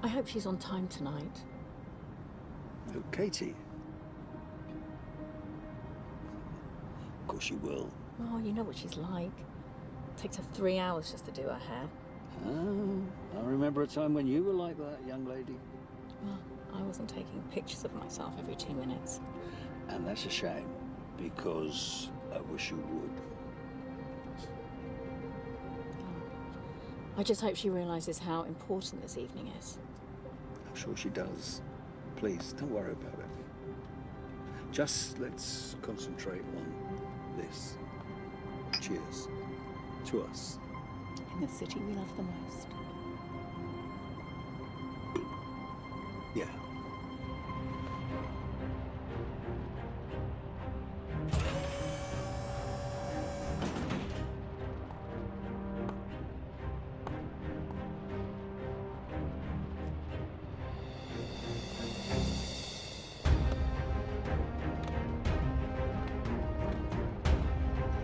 I hope she's on time tonight. Oh, Katie. Of course you will. Oh, you know what she's like. Takes her 3 hours just to do her hair. I remember a time when you were like that, young lady. Well, I wasn't taking pictures of myself every 2 minutes. And that's a shame, because I wish you would. I just hope she realises how important this evening is. I'm sure she does. Please, don't worry about it. Just let's concentrate on this. Cheers. To us. In the city we love the most. Yeah.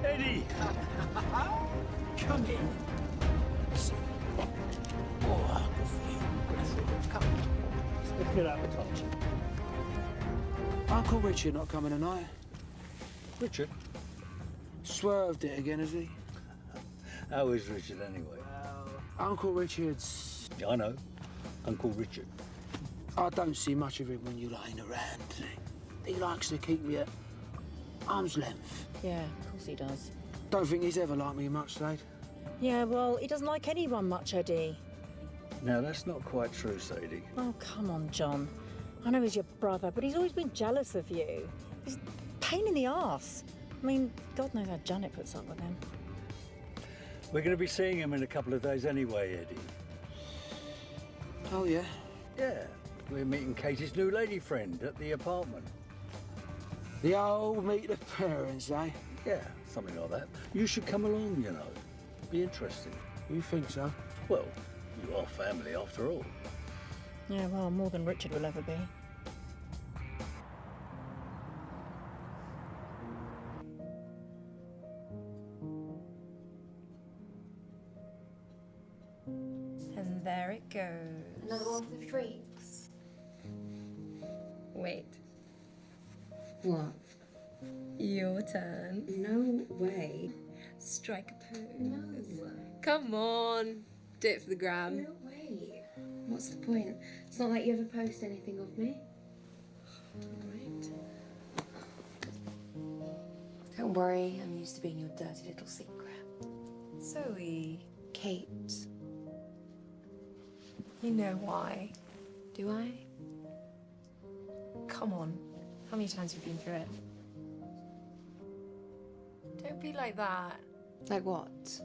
Eddie! Come in. Let me see. Oh, good for you. Good for you. Come. Let's get out of touch. Uncle Richard not coming tonight. Richard? Swerved it again, has he? How is Richard anyway? Uncle Richard's... Yeah, I know. Uncle Richard. I don't see much of him when you lying around. He likes to keep me at arm's length. Yeah, of course he does. Don't think he's ever liked me much, Slade. Yeah, well, he doesn't like anyone much, Eddie. Now, that's not quite true, Sadie. Oh, come on, John. I know he's your brother, but he's always been jealous of you. He's a pain in the arse. I mean, God knows how Janet puts up with him. We're going to be seeing him in a couple of days anyway, Eddie. Oh, yeah? Yeah, we're meeting Katie's new lady friend at the apartment. The old meet the parents, eh? Yeah, something like that. You should come along, you know. Be interesting. You think so? Well, you are family after all. Yeah, well, more than Richard will ever be. And there it goes. Another one for the freaks. Wait, What? your turn. No way. Strike a pose. No. Come on. Do it for the gram. No way. What's the point? It's not like you ever post anything of me. Right. Don't worry, I'm used to being your dirty little secret. Zoe, Kate. you know why. Do I? Come on. How many times have you been through it? Don't be like that. Like what?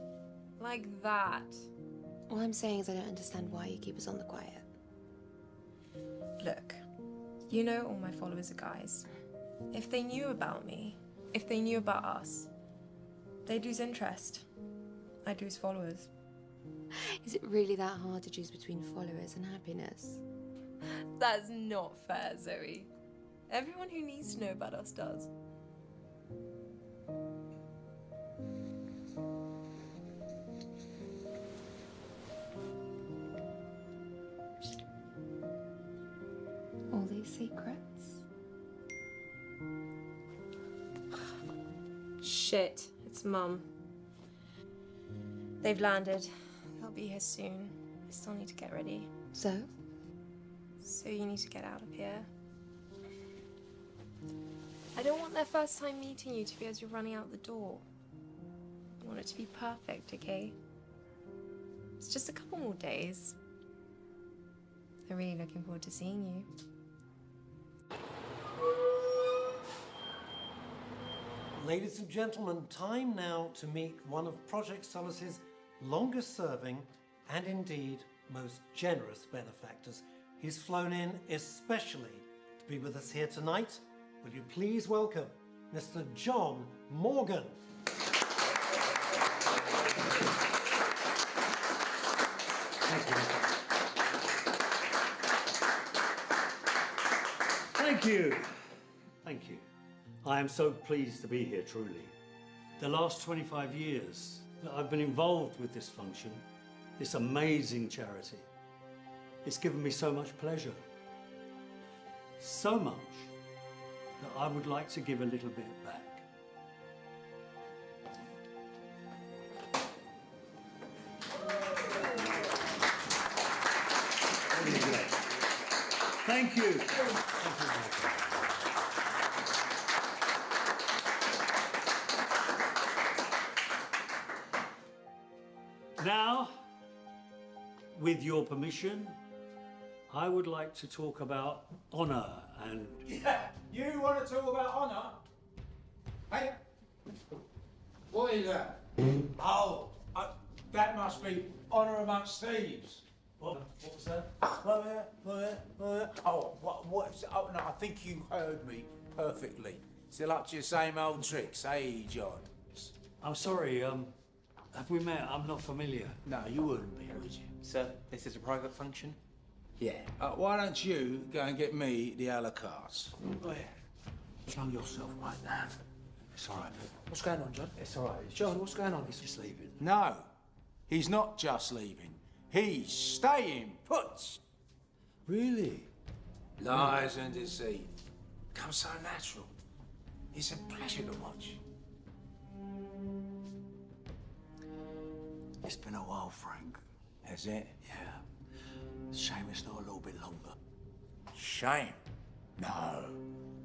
Like that. All I'm saying is I don't understand why you keep us on the quiet. Look, you know all my followers are guys. If they knew about me, if they knew about us, they'd lose interest. I'd lose followers. Is it really that hard to choose between followers and happiness? That's not fair, Zoe. Everyone who needs to know about us does. All these secrets? Shit, it's Mum. They've landed. They'll be here soon. I still need to get ready. So? So you need to get out of here. I don't want their first time meeting you to be as you're running out the door. I want it to be perfect, okay? It's just a couple more days. I'm really looking forward to seeing you. Ladies and gentlemen, time now to meet one of Project Solace's longest serving and indeed most generous benefactors, He's flown in especially to be with us here tonight. Will you please welcome Mr. John Morgan? Thank you. Thank you. Thank you. I am so pleased to be here, truly. The last 25 years that I've been involved with this function, this amazing charity, it's given me so much pleasure. So much that I would like to give a little bit back. Thank you. Thank you. Now, with your permission, I would like to talk about honour and... Yeah, you want to talk about honour? Hey, what is that? Oh, that must be honour amongst thieves. What was that? Oh, oh, no, I think you heard me perfectly. Still up to your same old tricks, eh, John? I'm sorry, have we met? I'm not familiar. No, you wouldn't be, would you? Sir, this is a private function. Yeah. Why don't you go and get me the a la carte? Oh, yeah. Slow yourself right down. It's all right. What's going on, John? It's all right. John, what's going on? He's just leaving. No, he's not just leaving. He's staying put. Really? Lies and deceit come so natural. It's a pleasure to watch. It's been a while, Frank. Has it? Yeah. Shame it's not a little bit longer. Shame? No,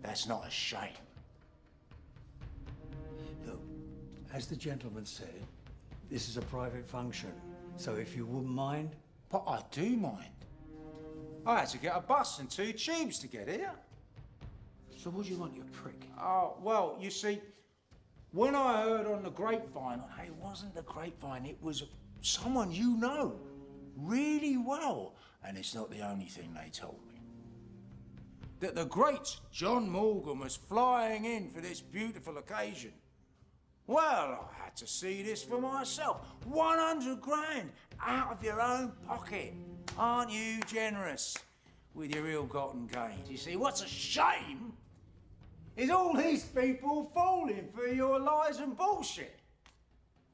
that's not a shame. Look, as the gentleman said, this is a private function. So if you wouldn't mind... But I do mind. I had to get a bus and 2 tubes to get here. So what do you want, you prick? Oh, well, you see, when I heard on the grapevine, hey, it wasn't the grapevine, it was someone you know really well. And it's not the only thing they told me. That the great John Morgan was flying in for this beautiful occasion. Well, I had to see this for myself. 100 grand out of your own pocket. Aren't you generous with your ill-gotten gains? You see, what's a shame is all these people falling for your lies and bullshit.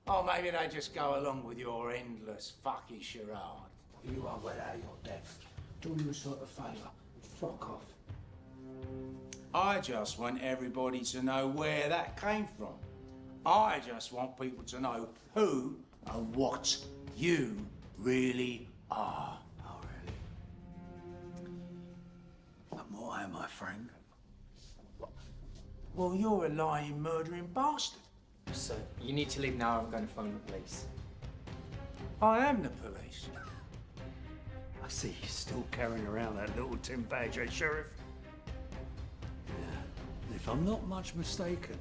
Or maybe they just go along with your endless fucking charade. You are well out of your depth. Do you a sort of favour. Fuck off. I just want everybody to know where that came from. I just want people to know who and what you really are. Oh, really? And what am I, Frank? Well, you're a lying, murdering bastard. Sir, you need to leave now or I'm going to phone the police. I am the police. I see you're still carrying around that little tin badge, eh, Sheriff? Yeah. And if I'm not much mistaken,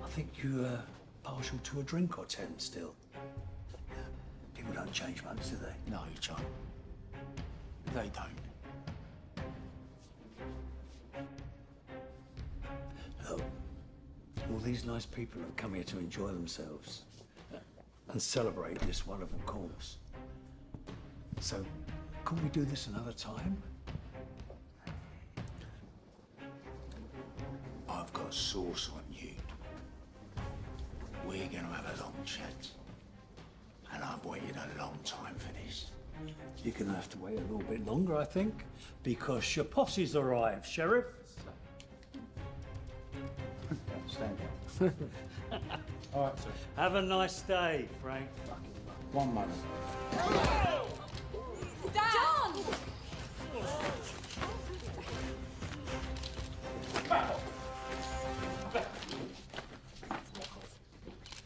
I think you're partial to a drink or 10 still. Yeah. People don't change much, do they? No, John. They don't. Look, all these nice people have come here to enjoy themselves and celebrate this wonderful cause. So, couldn't we do this another time? I've got sauce on you. We're gonna have a long chat. And I've waited a long time for this. You're gonna have to wait a little bit longer, I think, because your posse's arrived, Sheriff. Stand down. All right, sir. Have a nice day, Frank. One moment. John!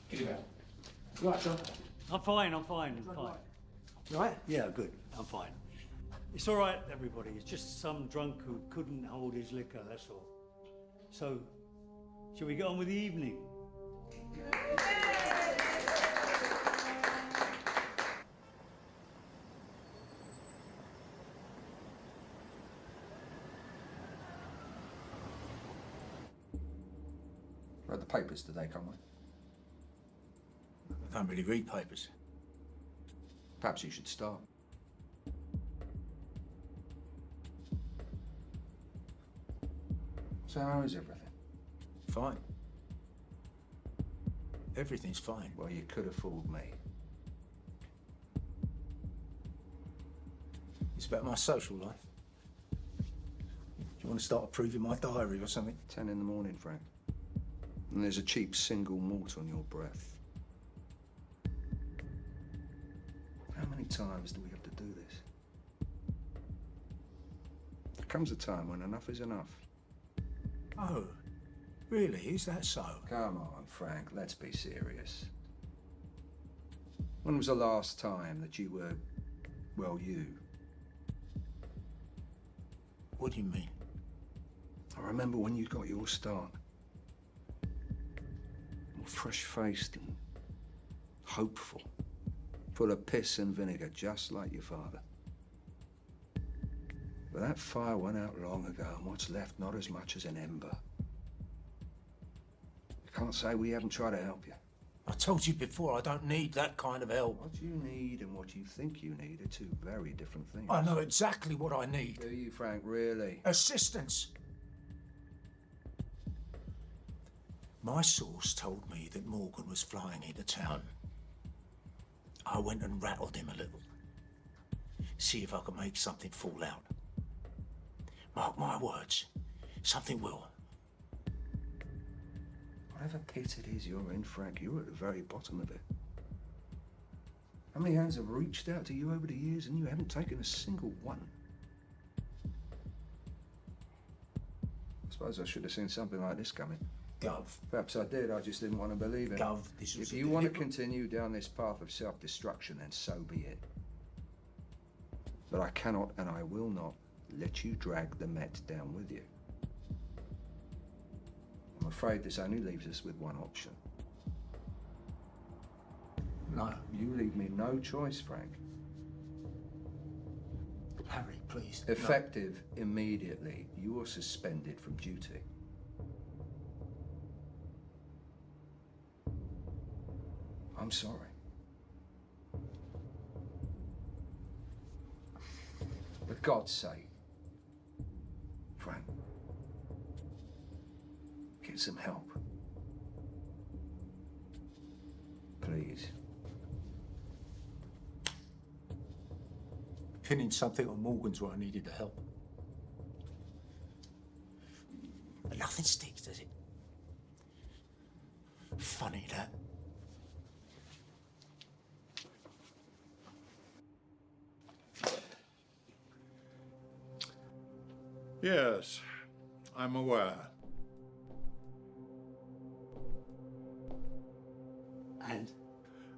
Get him out. You all right, John? I'm fine, I'm fine. You all right? Yeah, good, I'm fine. It's all right, everybody. It's just some drunk who couldn't hold his liquor, that's all. So, shall we get on with the evening? papers do they come with? I don't really read papers. Perhaps you should start. So how is everything? Fine. Everything's fine. Well, you could have fooled me. It's about my social life. Do you want to start approving my diary or something? 10 in the morning, Frank. And there's a cheap single malt on your breath. How many times do we have to do this? There comes a time when enough is enough. Oh, really? Is that so? Come on, Frank, let's be serious. When was the last time that you were, well, you? What do you mean? I remember when you got your start. All fresh-faced and hopeful. Full of piss and vinegar, just like your father. But that fire went out long ago, and what's left, not as much as an ember. You can't say we haven't tried to help you. I told you before, I don't need that kind of help. What you need and what you think you need are two very different things. I know exactly what I need. Do you, Frank, really? Assistance. My source told me that Morgan was flying into town. I went and rattled him a little. See if I could make something fall out. Mark my words, something will. Whatever pit it is you're in, Frank, you're at the very bottom of it. How many hands have reached out to you over the years and you haven't taken a single one? I suppose I should have seen something like this coming. Gov. Perhaps I did, I just didn't want to believe it. Gov, this was If a you want to deliberate- continue down this path of self-destruction, then so be it. But I cannot and I will not let you drag the Met down with you. I'm afraid this only leaves us with one option. No. You leave me no choice, Frank. Harry, please. Effective immediately. You are suspended from duty. I'm sorry. For God's sake, Frank, get some help. Please. Pinning something on Morgan's where I needed the help. But nothing sticks, does it? Funny that. Yes, I'm aware.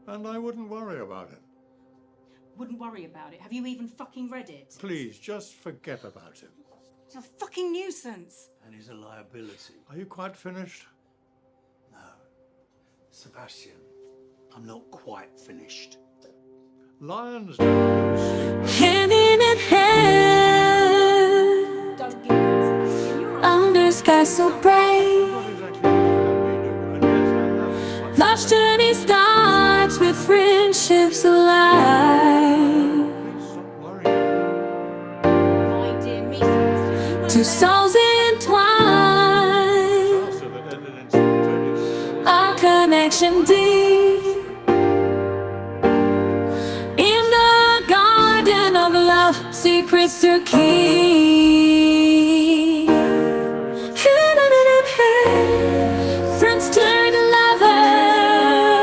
And I wouldn't worry about it. Wouldn't worry about it. Have you even fucking read it? Please, just forget about it. It's a fucking nuisance. And he's a liability. Are you quite finished? No. Sebastian, I'm not quite finished. Lions. Hand in hand, Don't give up, Sebastian. You're under sky so bright. Life's journey starts with friendships alive. my dear me, Sebastian. You Two souls entwined, our connection deep. In the garden of love, secrets to keep. Friends turn to lovers,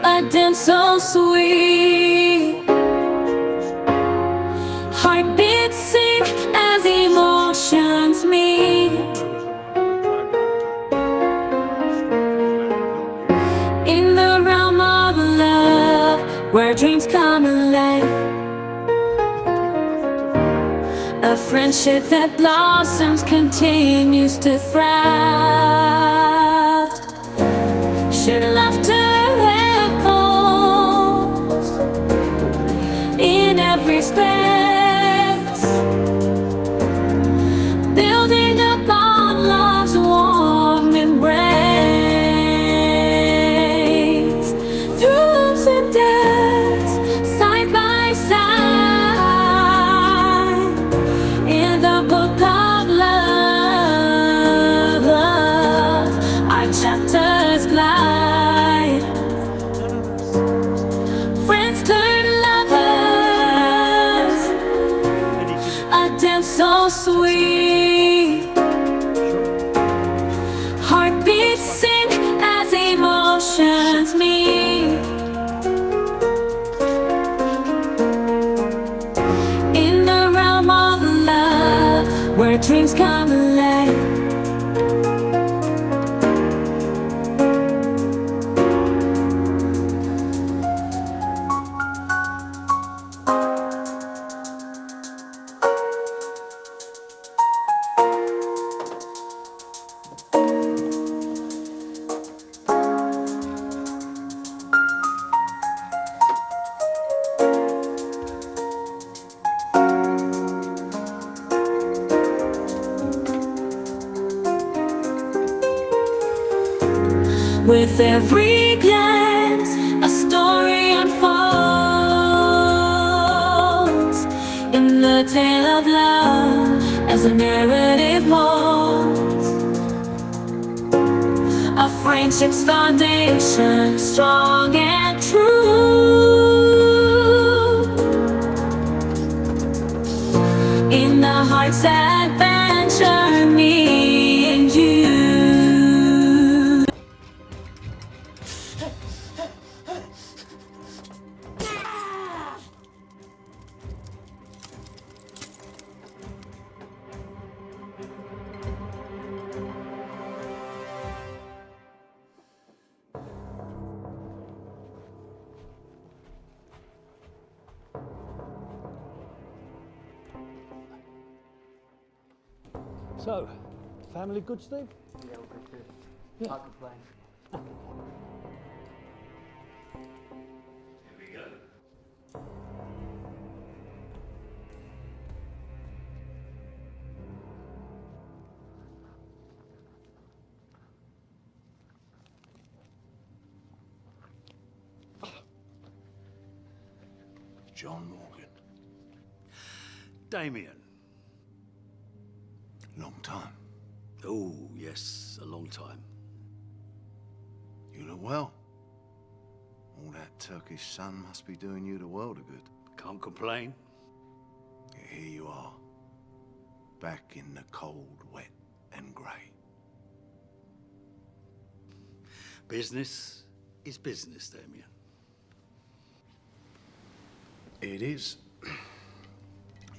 a dance so sweet. Heartbeats sink as emotions meet. In the realm of love, where dreams come alive. A friendship that blossoms continues to thrive. Shared laughter echoes in every space, building upon love's warm embrace. sweet. Heartbeats sing as emotions meet. In the realm of love, where dreams come alive. With every glance, a story unfolds in the tale of love as the narrative molds. A friendship's foundation, strong and true. In the heart's adventure, me and you. So, family good, Steve? Yeah, all good. Yeah. Can't complain. Here we go. John Morgan. Damien. Long time. Oh, yes, a long time. You look well. All that Turkish sun must be doing you the world of good. Can't complain. Here you are, back in the cold, wet and grey. Business is business, Damien. It is.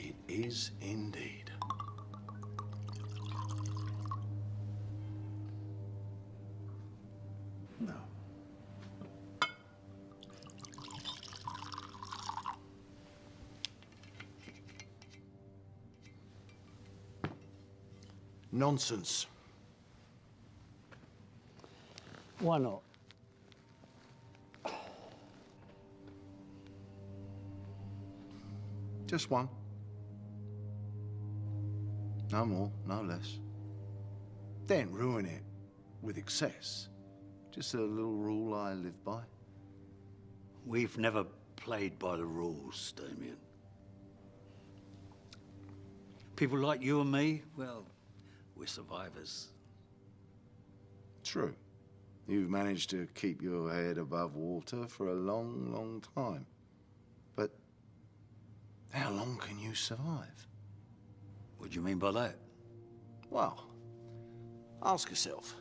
It is indeed. No. Nonsense. Why not? Just one. No more, no less. Don't ruin it with excess. Just a little rule I live by. We've never played by the rules, Damien. People like you and me, well, we're survivors. True. You've managed to keep your head above water for a long, long time. But how long can you survive? What do you mean by that? Well, ask yourself,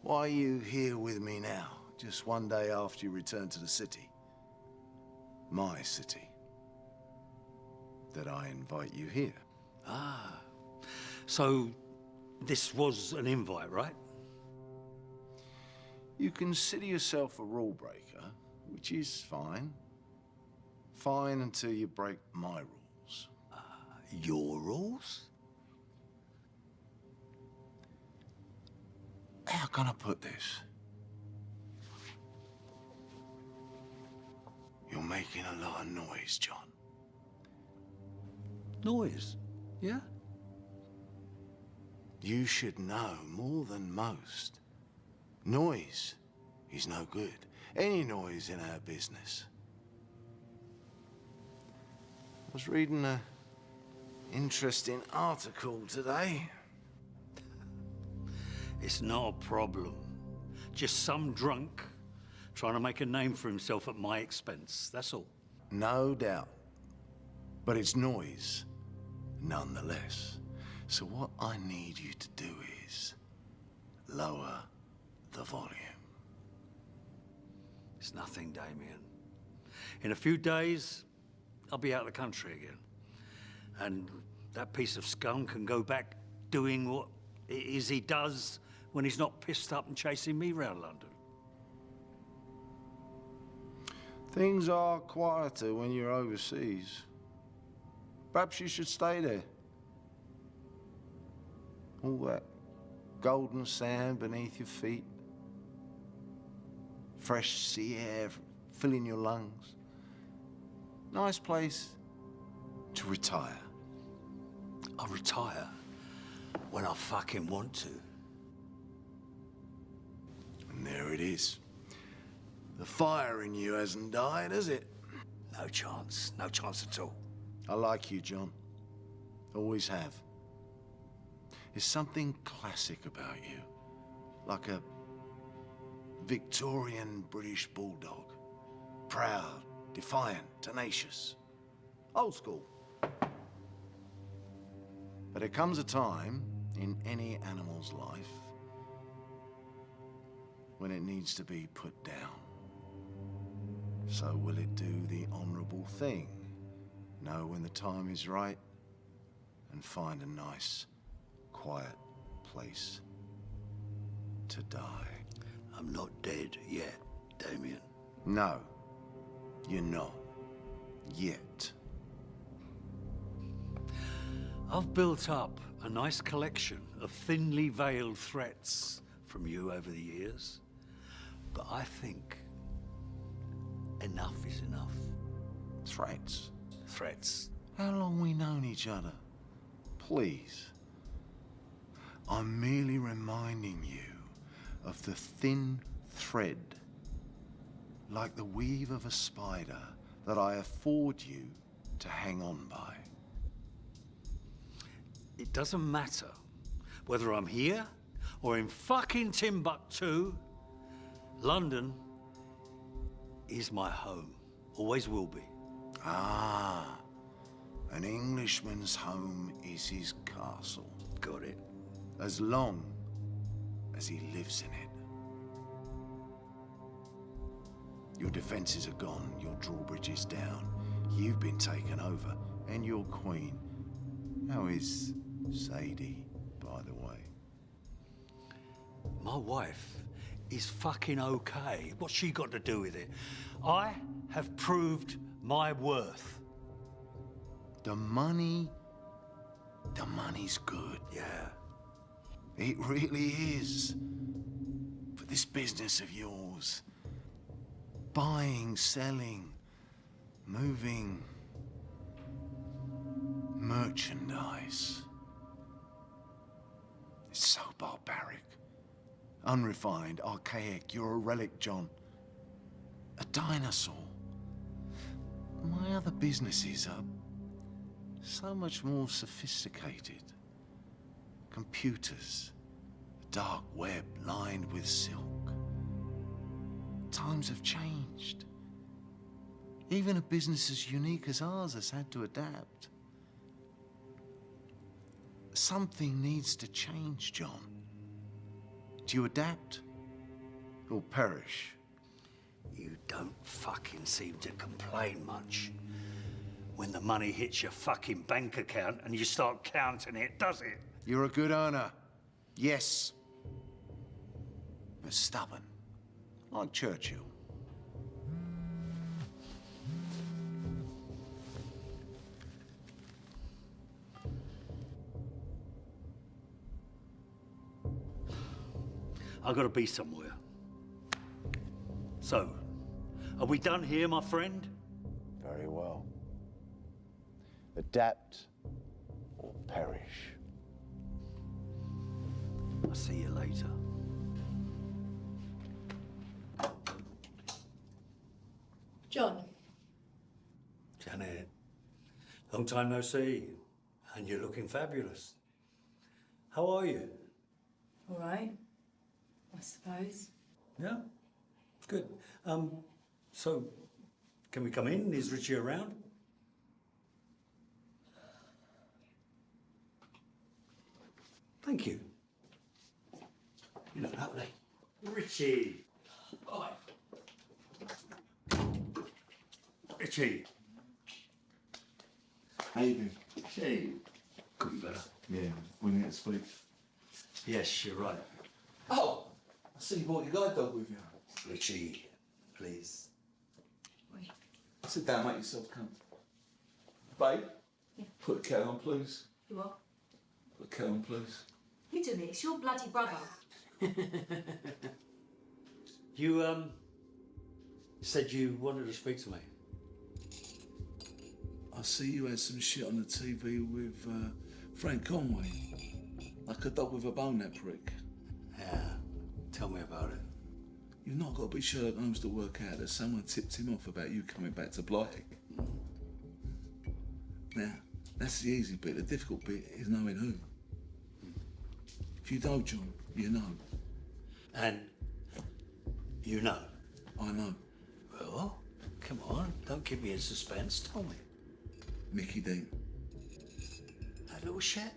why are you here with me now, just one day after you return to the city? My city. That I invite you here. Ah, so this was an invite, right? You consider yourself a rule breaker, which is fine. Fine until you break my rules. Your rules? How can I put this? You're making a lot of noise, John. Noise? Yeah? You should know more than most. Noise is no good. Any noise in our business. I was reading an interesting article today. It's not a problem. Just some drunk trying to make a name for himself at my expense, that's all. No doubt. But it's noise, nonetheless. So what I need you to do is lower the volume. It's nothing, Damien. In a few days, I'll be out of the country again. And that piece of scum can go back doing what it is he does when he's not pissed up and chasing me round London. Things are quieter when you're overseas. Perhaps you should stay there. All that golden sand beneath your feet. Fresh sea air filling your lungs. Nice place to retire. I'll retire when I fucking want to. And there it is. The fire in you hasn't died, has it? No chance at all. I like you, John. Always have. There's something classic about you. Like a Victorian British bulldog. Proud, defiant, tenacious. Old school. But there comes a time in any animal's life when it needs to be put down. So will it do the honourable thing? Know when the time is right and find a nice, quiet place to die. I'm not dead yet, Damien. No, you're not. Yet. I've built up a nice collection of thinly veiled threats from you over the years, but I think enough is enough. Threats? Threats. How long we known each other? Please. I'm merely reminding you of the thin thread, like the weave of a spider, that I afford you to hang on by. It doesn't matter whether I'm here or in fucking Timbuktu. London is my home. Always will be. Ah, an Englishman's home is his castle. Got it. As long as he lives in it. Your defences are gone, your drawbridge is down. You've been taken over, and your queen. How is Sadie, by the way? My wife is fucking okay. What's she got to do with it? I have proved my worth. The money's good. Yeah. It really is. For this business of yours. Buying, selling, moving merchandise. It's so barbaric. Unrefined, archaic. You're a relic, John. A dinosaur. My other businesses are so much more sophisticated. Computers, a dark web lined with silk. Times have changed. Even a business as unique as ours has had to adapt. Something needs to change, John. Do you adapt or perish? You don't fucking seem to complain much when the money hits your fucking bank account and you start counting it, does it? You're a good earner, yes, but stubborn, like Churchill. I've got to be somewhere. So, are we done here, my friend? Very well. Adapt or perish. I'll see you later. John. Janet, long time no see, and you're looking fabulous. How are you? All right, I suppose. Yeah? Good. So, can we come in? Is Richie around? Thank you. You look lovely. Richie. Oi. Richie. How you been? Hey. Could be better. Yeah, we need to speak. Yes, you're right. Oh, I see you brought your guide dog with you. Richie, please. Sit down, make yourself comfortable. Babe, put the kettle on, please. You what? Put the kettle on, please. You do me, it's your bloody brother. You, said you wanted to speak to me. I see you had some shit on the TV with Frank Conway. Like a dog with a bone, that prick. Yeah, tell me about it. You've not got to be Sherlock Holmes to work out that someone tipped him off about you coming back to Blighty. Now, that's the easy bit. The difficult bit is knowing who. If you know, John, you know. And you know? I know. Well, come on, don't keep me in suspense. Tell me. Mickey Dean. That little shit?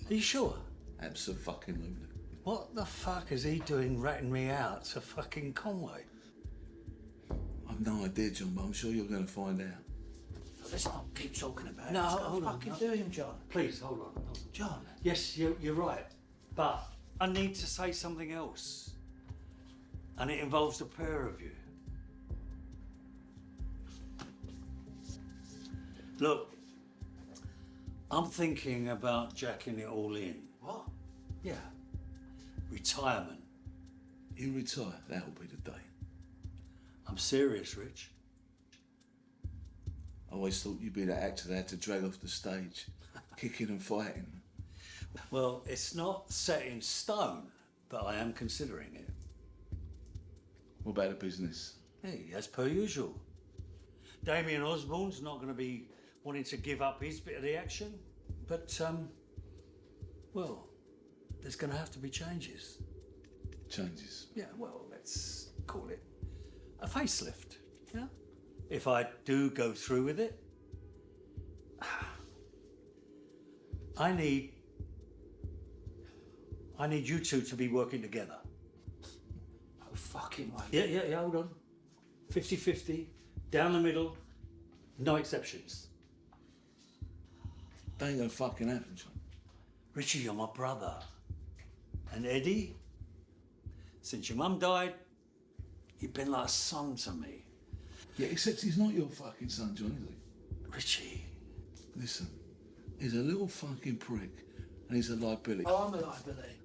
Are you sure? Abso-fucking-lutely. What the fuck is he doing ratting me out to fucking Conway? I've no idea, John, but I'm sure you're going to find out. Let's not keep talking about it. No, Let's go hold on, fucking no. do him, John. Please, hold on. John. Yes, you're right. But I need to say something else. And it involves the pair of you. Look, I'm thinking about jacking it all in. What? Yeah. Retirement. You retire, that'll be the day. I'm serious, Rich. I always thought you'd be that actor that had to drag off the stage, kicking and fighting. Well, it's not set in stone, but I am considering it. What about the business? Hey, as per usual. Damien Osborne's not going to be wanting to give up his bit of the action, but, well, there's going to have to be changes. Changes? Yeah, well, let's call it a facelift, yeah? If I do go through with it, I need you two to be working together. Oh, fucking way. Yeah, hold on. 50-50, down the middle, no exceptions. That ain't gonna fucking happen, John. Richie, you're my brother. And Eddie, since your mum died, you've been like a son to me. Yeah, except he's not your fucking son, John, is he? Richie. Listen, he's a little fucking prick and he's a liability. Oh, I'm a liability.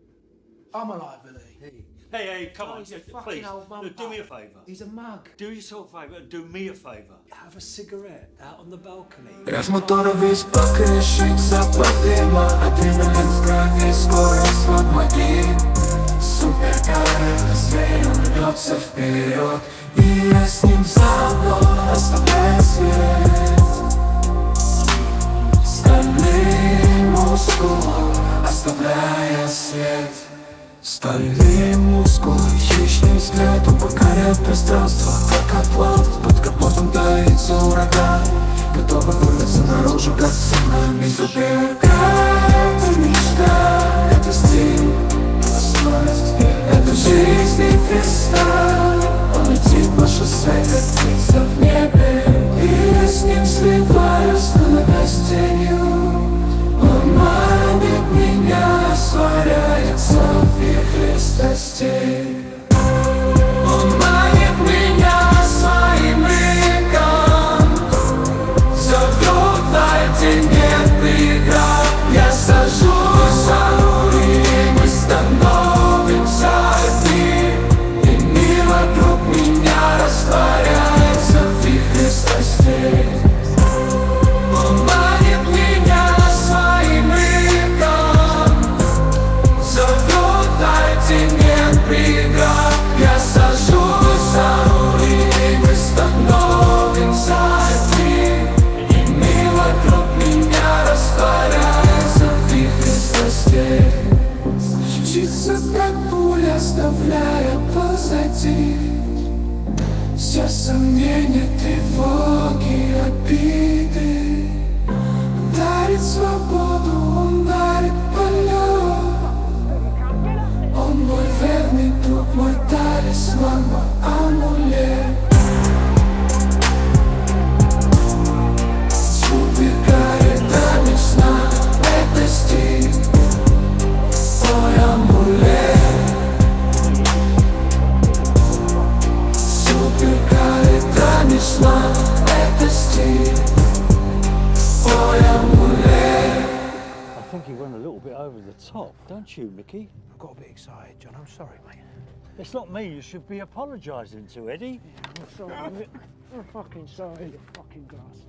I'm a liability. Hey, come on, He's a fucking please, old mum. do me a favour. He's a mug. Do yourself a favour, do me a favour. Have a cigarette out on the balcony. Рев мотора весь покрышит, запах дыма, адреналин в крови, скорость вот мои. Суперкары, зверь рвется вперед, и я с ним заодно, оставляя след. Стальные мускулы, оставляя след. Стальные мускулы, хищный взгляд, он покоряет пространство, как атлант. Под капотом таится ураган, готовы вырваться наружу, как цунами. Суперкар, это мечта, это стиль, это жизнь и фристайл. Он летит по шоссе, как птица в небе, и я с ним сливаюсь, становясь тенью. Он манит меня, сваряется в вихре страстей. Он манит меня своим рыком, зовет в где нет преград. Я сажусь за руль, и мы становимся одни, и мир вокруг меня растворяется в вихре страстей. Он манит меня своим рыком, зовет где нет преград. Я сажусь за руль, и мы становимся одни, и мир вокруг меня растворяется в вихре страстей. Мчится как пуля, оставляя позади все сомнения, тревоги, обиды. Он дарит свободу, он дарит полет. over the top, don't you, Mickey? I got a bit excited, John. I'm sorry, mate. It's not me you should be apologising to, Eddie. I'm sorry. I'm fucking sorry, you fucking glass.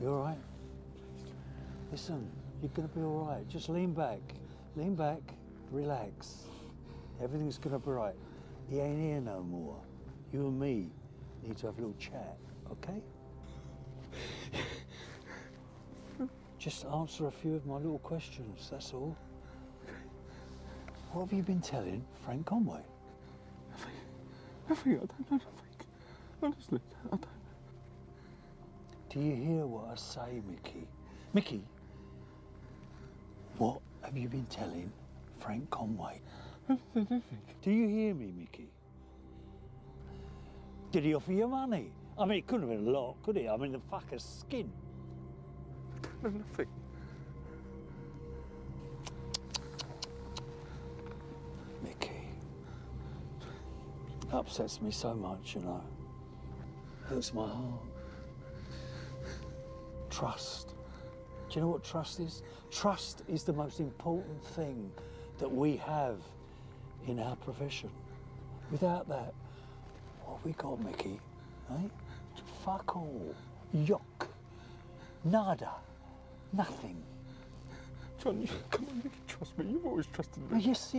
You all right? Listen, you're going to be all right. Just lean back, relax. Everything's going to be right. He ain't here no more. You and me need to have a little chat, okay? Just answer a few of my little questions, that's all. What have you been telling Frank Conway? Nothing, I don't know nothing. Honestly, I don't. Do you hear what I say, Mickey? Mickey, what have you been telling Frank Conway? Nothing. Do you hear me, Mickey? Did he offer you money? I mean, it couldn't have been a lot, could it? I mean, the fucker's skin. No, nothing. Mickey, upsets me so much, you know. Hurts my heart. Trust. Do you know what trust is? Trust is the most important thing that we have in our profession. Without that, what have we got, Mickey? Eh? Fuck all. Yuck. Nada. Nothing. John, come on, you can trust me. You've always trusted me. Yes,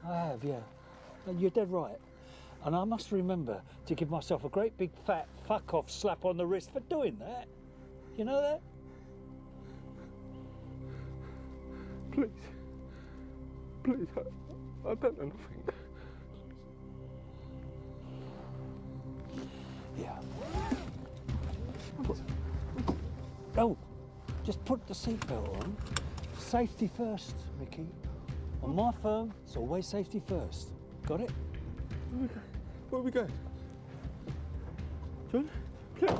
I have, yeah. You're dead right. And I must remember to give myself a great big fat fuck off slap on the wrist for doing that. You know that? Please, I don't know nothing. Yeah. Oh, just put the seatbelt on. Safety first, Mickey. On my firm, it's always safety first. Got it? Where are we going? John, please.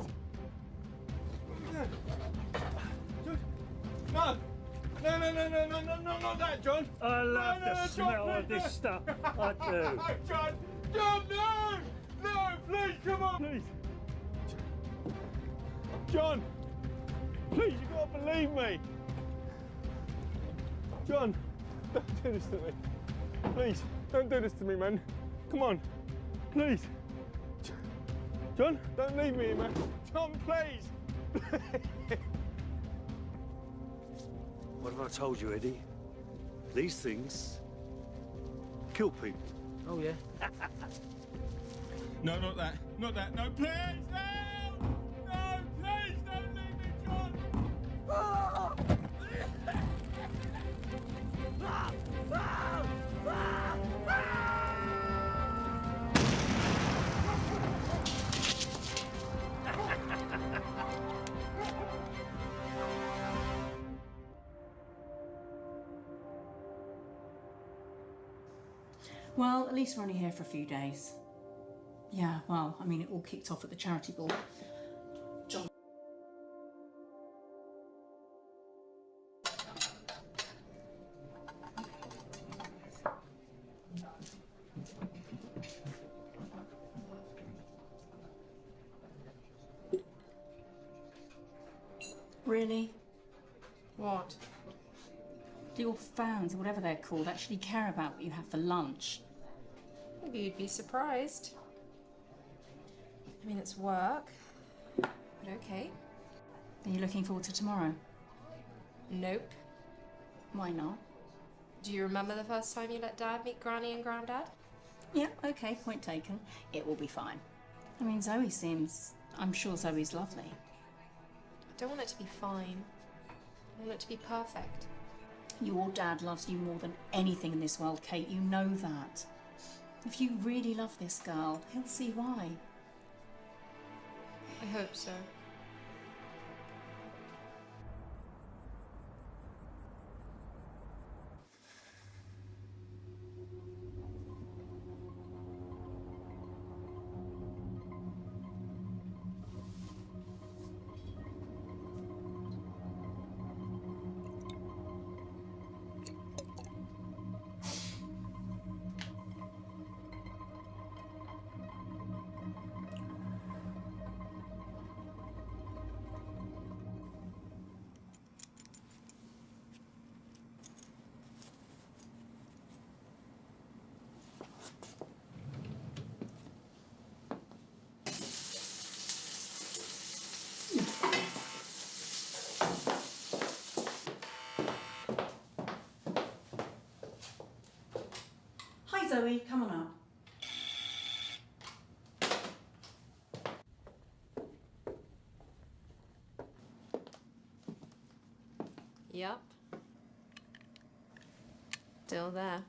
Where are we going? John, no, not that, John. I love the John, smell please, of this no. stuff. I do. John, no, please, come on. Please. John, please, you gotta believe me. John, don't do this to me. Please, don't do this to me, man. Come on, please. John, don't leave me, man. John, please. What have I told you, Eddie? These things kill people. Oh, yeah? No, not that. No, please, no! No, please, don't leave me, John! Well, at least we're only here for a few days. Yeah, well, I mean, it all kicked off at the charity ball. John. Really? What? Do your fans, or whatever they're called, actually care about what you have for lunch? Maybe you'd be surprised. I mean, it's work, but okay. Are you looking forward to tomorrow? Nope. Why not? Do you remember the first time you let Dad meet Granny and Grandad? Yeah, okay, point taken. It will be fine. I mean, Zoe seems... I'm sure Zoe's lovely. I don't want it to be fine. I want it to be perfect. Your dad loves you more than anything in this world, Kate. You know that. If you really love this girl, he'll see why. I hope so. Zoe, come on up. Yup. Still there.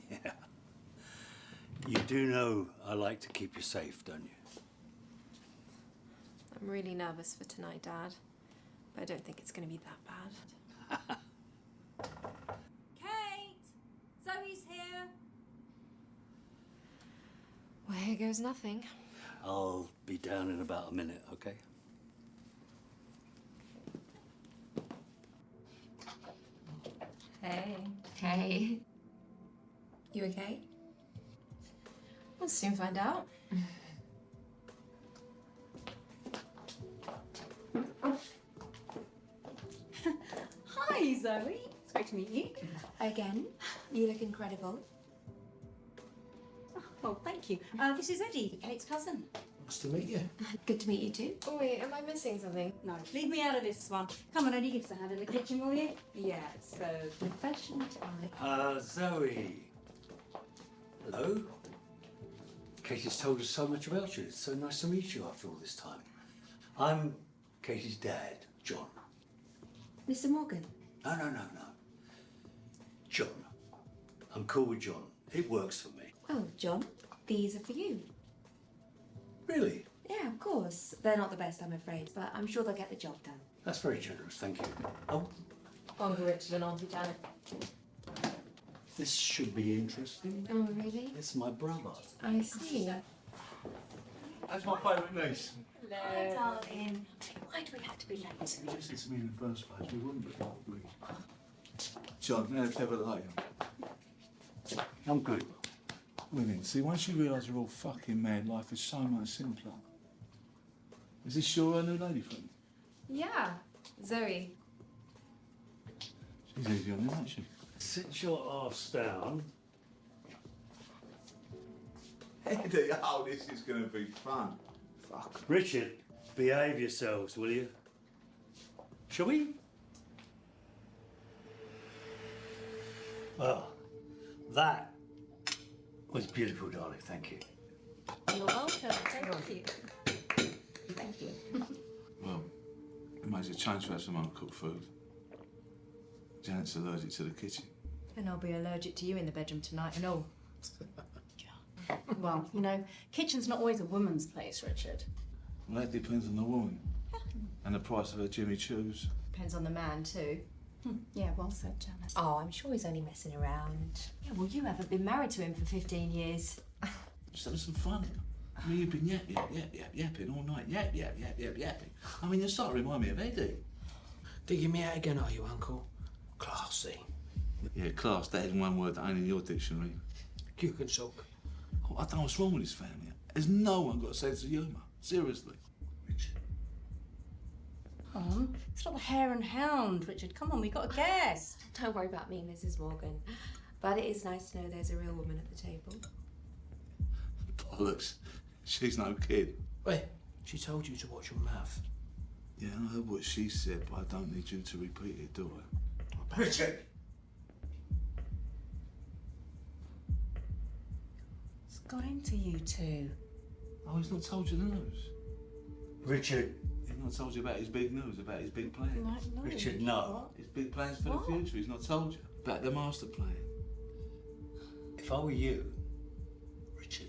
Yeah. You do know I like to keep you safe, don't you? I'm really nervous for tonight, Dad. But I don't think it's going to be that bad. Kate! Zoe's here. Well, here goes nothing. I'll be down in about a minute, okay? Hey. Hey. You okay? We'll soon find out. Hi, Zoe. It's great to meet you. Again, you look incredible. Oh, thank you. This is Eddie, Kate's cousin. Nice to meet you. Good to meet you too. Oh, wait, am I missing something? No, leave me out of this one. Come on, Eddie, give us a hand in the kitchen, will you? Yeah, so Professional time. Zoe. Hello? Katie's told us so much about you. It's so nice to meet you after all this time. I'm Katie's dad, John. Mr. Morgan. No. John. I'm cool with John. It works for me. Oh, John, these are for you. Really? Yeah, of course. They're not the best, I'm afraid, but I'm sure they'll get the job done. That's very generous, thank you. Oh, Uncle Richard and Auntie Janet. this should be interesting. Oh, really? It's my brother. I see. That's my favourite niece. Hi, darling. why do we have to be late? Listen to me in the first place, we wouldn't be, would we? John, how clever are you? I'm good. Women, see, once you realise you're all fucking mad, life is so much simpler. Is this your new lady friend? Yeah, Zoe. She's easy on you, isn't she? Sit your arse down. Eddie, oh, this is going to be fun. Fuck. Richard, behave yourselves, will you? Shall we? Well, that was beautiful, darling. Thank you. You're welcome. Thank you. Thank you. Well, it makes a change to have some uncooked food. Janet's allergic to the kitchen. And I'll be allergic to you in the bedroom tonight and all. Well, you know, kitchen's not always a woman's place, Richard. Well, that depends on the woman. And the price of her Jimmy Choos. Depends on the man too. Yeah, well said, Janet. Oh, I'm sure he's only messing around. Yeah, well, you haven't been married to him for 15 years. Just having some fun. I mean, you've been yapping all night. Yapping. I mean, you're starting to remind me of Eddie. Digging me out again, are you, Uncle? Classy. Yeah, class, that is one word that ain't in your dictionary. You can sulk. Oh, I don't know what's wrong with this family. There's no one got a sense of humour. Seriously. Come on. It's not the hare and hound, Richard. Come on, we got a guest. Don't worry about me, Mrs. Morgan. But it is nice to know there's a real woman at the table. Bollocks. She's no kid. Wait, she told you to watch your mouth. Yeah, I heard what she said, but I don't need you to repeat it, do I? Richard! It's got into you two. Oh, he's not told you the news. Richard. He's not told you about his big news, about his big plan. No. Richard, no. His big plans for the future. He's not told you about the master plan. If I were you, Richard,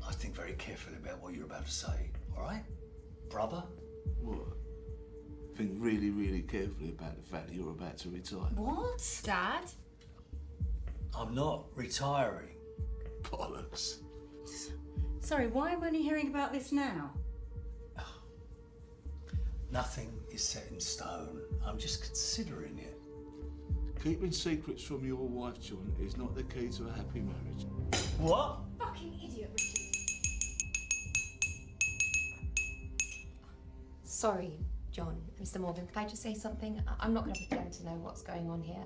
I'd think very carefully about what you're about to say, all right? Brother? What? Think really, really carefully about the fact that you're about to retire. What? Dad? I'm not retiring. Bollocks. Sorry, why am I only hearing about this now? Nothing is set in stone. I'm just considering it. Keeping secrets from your wife, John, is not the key to a happy marriage. What? Fucking idiot, Richard. Sorry, John, Mr. Morgan, can I just say something? I'm not going to pretend to know what's going on here,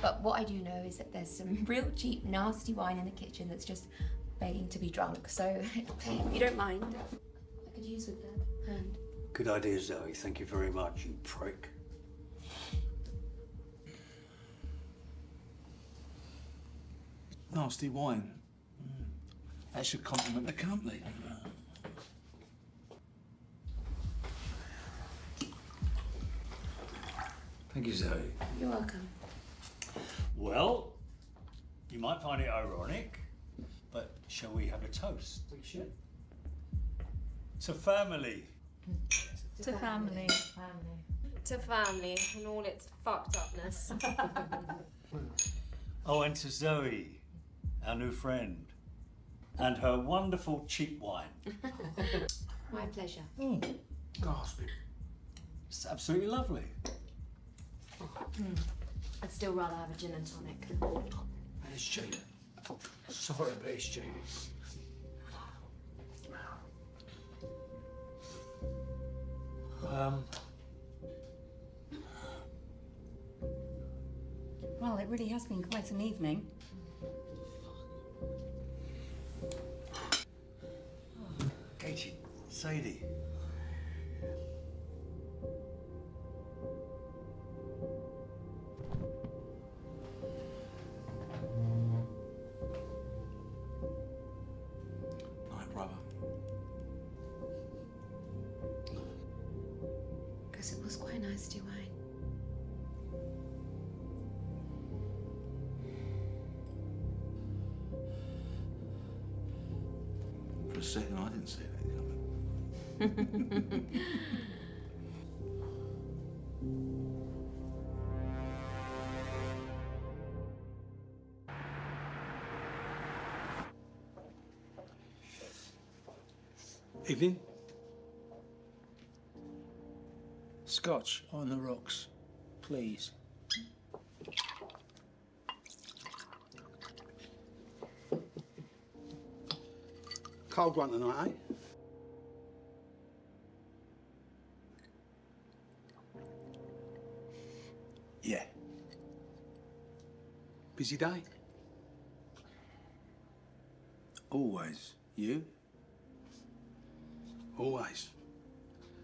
but what I do know is that there's some real cheap, nasty wine in the kitchen that's just begging to be drunk. So, if you don't mind, I could use with that hand. Good idea, Zoe. Thank you very much, you prick. Nasty wine. That should compliment the company. Thank you, Zoe. You're welcome. Well, you might find it ironic, but shall we have a toast? We should. To family. To family. To family and all its fucked upness. Oh, and to Zoe, our new friend, and her wonderful cheap wine. My pleasure. Gasping. It's absolutely lovely. I'd still rather have a gin and tonic. And it's cheap. Sorry, but it's cheap. Well, it really has been quite an evening. Katie, Sadie. Night, brother. Because it was quite nice to wine. For a second, I didn't see that coming. Evening. Scotch on the rocks, please. Cold one tonight, eh? Yeah. Busy day? Always. You? Always.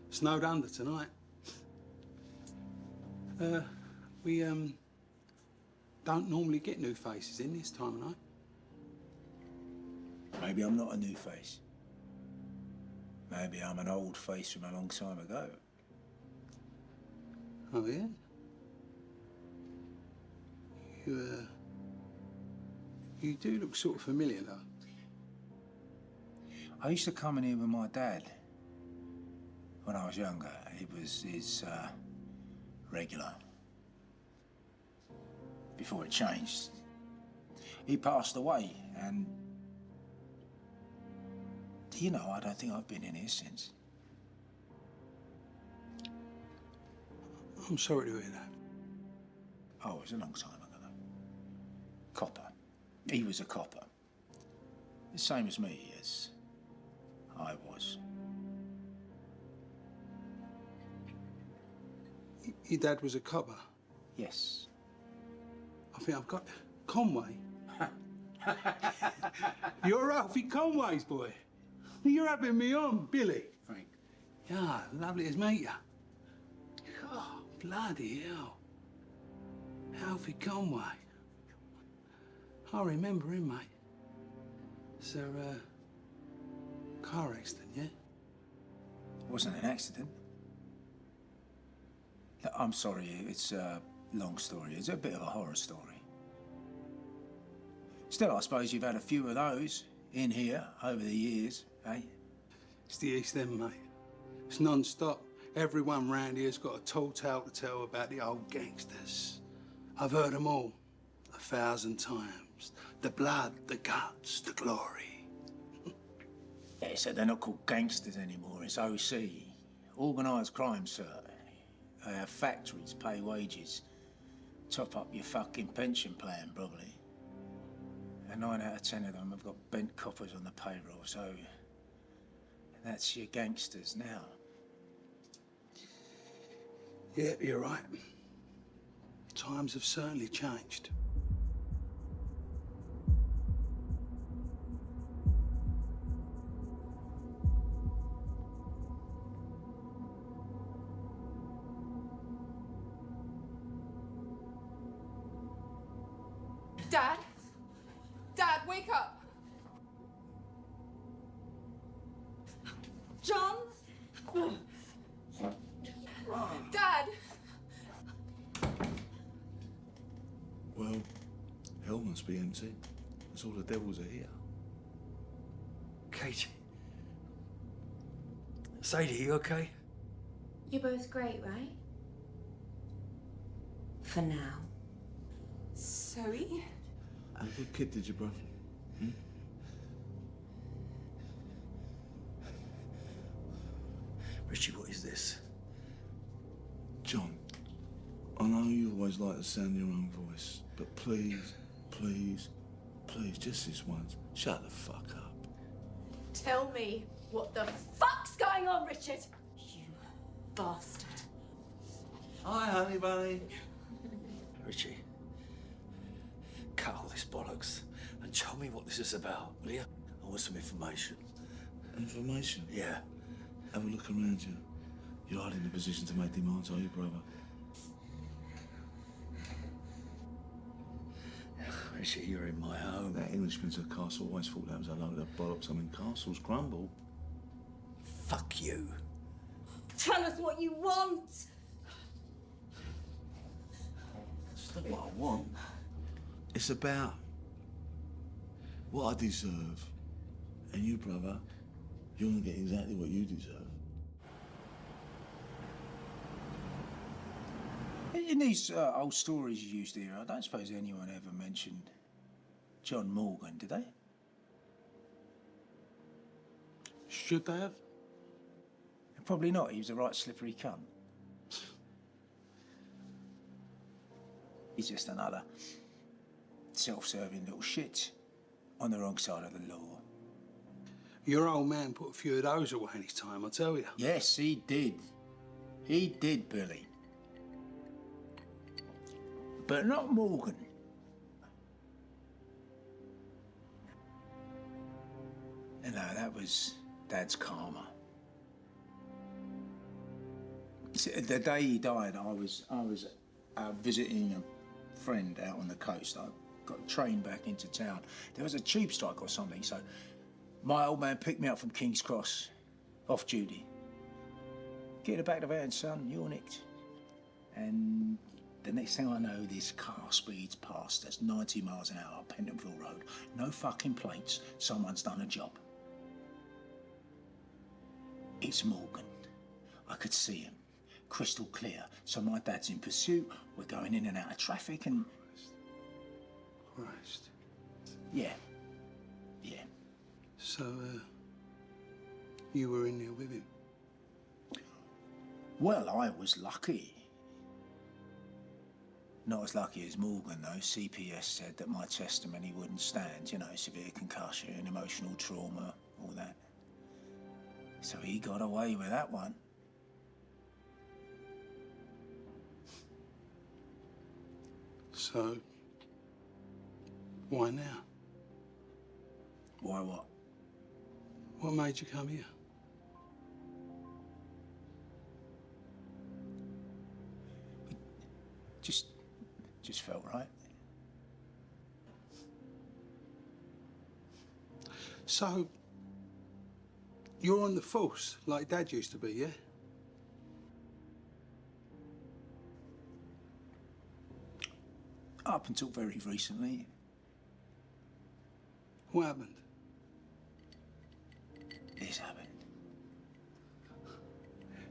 Snowed under tonight. We don't normally get new faces in this time of night. Maybe I'm not a new face. Maybe I'm an old face from a long time ago. Oh, yeah? You do look sort of familiar, though. I used to come in here with my dad when I was younger. He was his regular. Before it changed. He passed away, and you know, I don't think I've been in here since. I'm sorry to hear that. Oh, it was a long time ago. Copper. He was a copper. The same as me, as I was. Your dad was a copper? Yes. I think I've got Conway. You're Alfie Conway's boy. You're having me on, Billy. Frank. Yeah, lovely to meet you. Oh, bloody hell. Alfie Conway. I remember him, mate. It's a car accident, yeah? It wasn't an accident. No, I'm sorry, it's a long story. It's a bit of a horror story. Still, I suppose you've had a few of those in here over the years, eh? It's the East End, mate. It's non-stop. Everyone round here's got a tall tale to tell about the old gangsters. I've heard them all 1,000 times. The blood, the guts, the glory. Yeah, so they're not called gangsters anymore. It's OC. Organised crime, sir. They have factories, pay wages. Top up your fucking pension plan, probably. And 9 out of 10 of them have got bent coppers on the payroll, so that's your gangsters now. Yeah, you're right. Times have certainly changed. Dad? Dad? wake up! John? Dad! Well, hell must be empty. That's all the devils are here. Katie. Sadie, you okay? You're both great, right? For now. Zoe? What good kid did you, brother? Hmm? Richie, what is this? John, I know you always like to sound your own voice, but please, please, please, just this once, shut the fuck up. Tell me what the fuck's going on, Richard? You bastard. Hi, honey bunny. Richie, cut all this bollocks and tell me what this is about, will you? I want some information. Information? Yeah. Have a look around you. You're not in a position to make demands, are you, brother? Richie, you're in my home. That Englishman to the castle always thought that was a load of bollocks. I mean, castles crumble. Fuck you. Tell us what you want! It's not what I want. It's about what I deserve. And you, brother, you're gonna get exactly what you deserve. In these old stories you used to hear, I don't suppose anyone ever mentioned John Morgan, did they? Should they have? Probably not. He was a right slippery cunt. He's just another self-serving little shit on the wrong side of the law. Your old man put a few of those away in his time, I tell you. Yes, he did. He did, Billy. But not Morgan. No, that was Dad's karma. See, the day he died, I was visiting a friend out on the coast. I got a train back into town. There was a tube strike or something, so my old man picked me up from King's Cross, off duty. Get in the back of the van, son, you're nicked. And the next thing I know, this car speeds past us, 90 miles an hour, Pentonville Road. No fucking plates, someone's done a job. It's Morgan. I could see him, crystal clear. So my dad's in pursuit, we're going in and out of traffic and... Christ. Yeah. Yeah. So, you were in there with him? Well, I was lucky. Not as lucky as Morgan, though. CPS said that my testimony wouldn't stand. You know, severe concussion, emotional trauma, all that. So he got away with that one. So, why now? Why what? What made you come here? Just felt right. So, you're on the force, like Dad used to be, yeah? Up until very recently. What happened? This happened.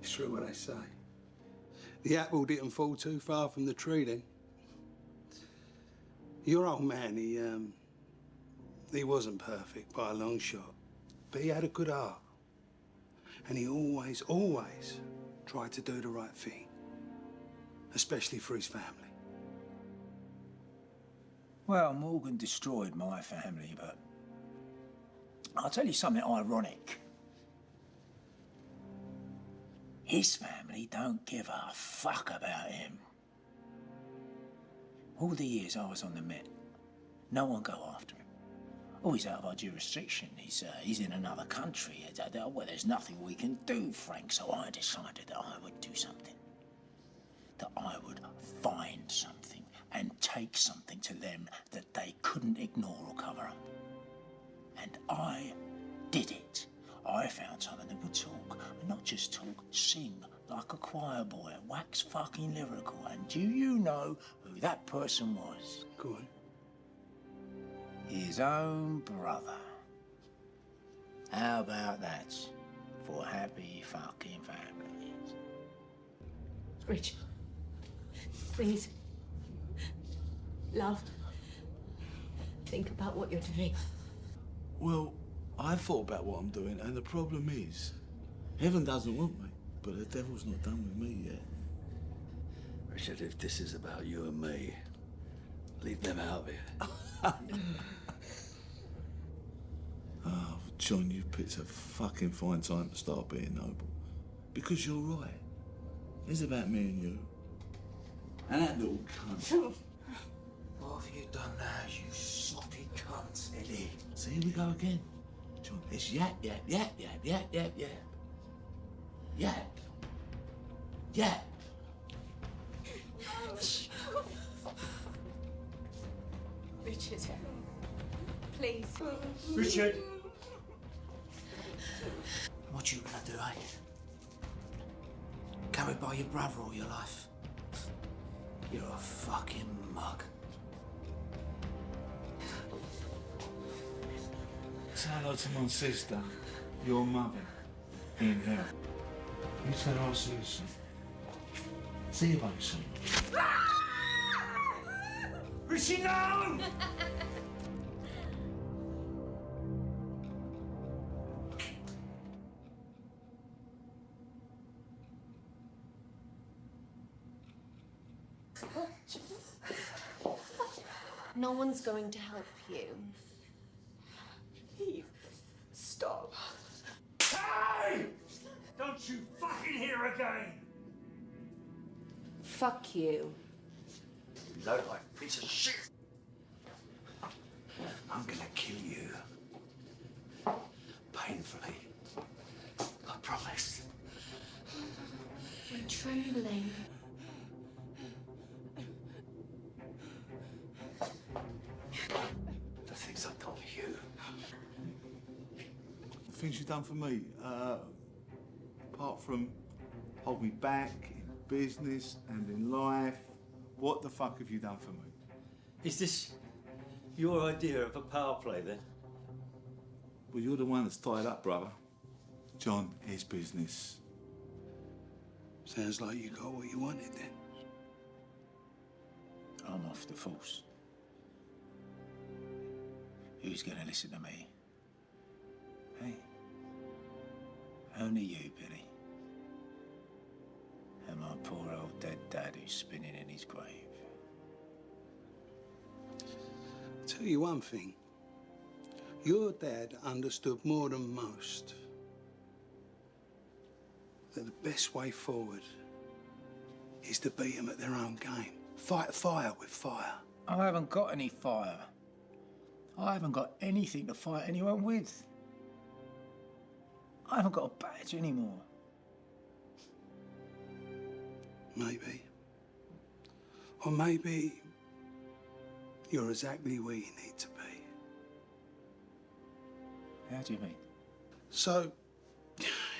It's true what they say. The apple didn't fall too far from the tree then. Your old man, he wasn't perfect by a long shot, but he had a good heart. And he always tried to do the right thing, especially for his family. Well, Morgan destroyed my family, but I'll tell you something ironic. His family don't give a fuck about him. All the years I was on the Met, no one go after him. Oh, he's out of our jurisdiction. He's in another country. Well, there's nothing we can do, Frank. So I decided that I would do something. That I would find something and take something to them that they couldn't ignore or cover up. And I did it. I found someone that would talk, and not just talk, sing like a choir boy, wax fucking lyrical. And do you know who that person was? Go on. His own brother. How about that for happy fucking families? Rich, please. Love. Think about what you're doing. Well, I've thought about what I'm doing, and the problem is, heaven doesn't want me, but the devil's not done with me yet. Richard, if this is about you and me, leave them out of it. Oh, John, you picked a fucking fine time to start being noble. Because you're right. It's about me and you. And that little cunt. What have you done now, you soppy cunt, Eddie? So here we go again. John, it's yap, yap, yap, yap, yap, yap, yap. Yap. Yap. Richard, please. Richard! What you gonna do, eh? Carried by your brother all your life? You're a fucking mug. Say hello to my sister, your mother, in hell. You tell her I'll see you soon. See you both soon. Richie, no! No one's going to help you. Please, stop. Hey! Don't you fucking hear again! Fuck you. You low life piece of shit. I'm gonna kill you. Painfully. I promise. I'm trembling. The things I've done for you. The things you've done for me, apart from hold me back in business and in life, what the fuck have you done for me? Is this your idea of a power play then? Well, you're the one that's tied up, brother. John, it's business. Sounds like you got what you wanted then. I'm off the force. Who's gonna listen to me? Hey? Only you, Billy. And my poor old dead dad who's spinning in his grave. Tell you one thing. Your dad understood more than most that the best way forward is to beat them at their own game. Fight fire with fire. I haven't got any fire. I haven't got anything to fight anyone with. I haven't got a badge anymore. Maybe. Or maybe you're exactly where you need to be. How do you mean? So,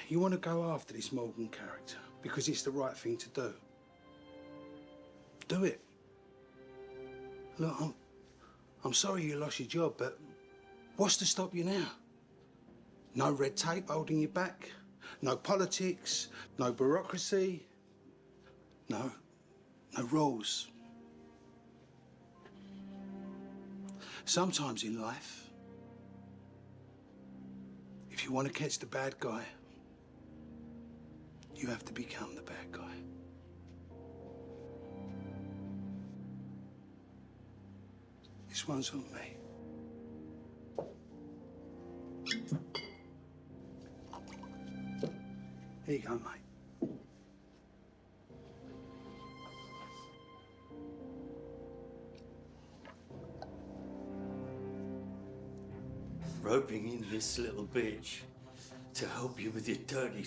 you want to go after this Morgan character because it's the right thing to do. Do it. Look, I'm sorry you lost your job, but what's to stop you now? No red tape holding you back, no politics, no bureaucracy, no rules. Sometimes in life, if you want to catch the bad guy, you have to become the bad guy. This one's on me. Here you go, mate. Roping in this little bitch to help you with your dirty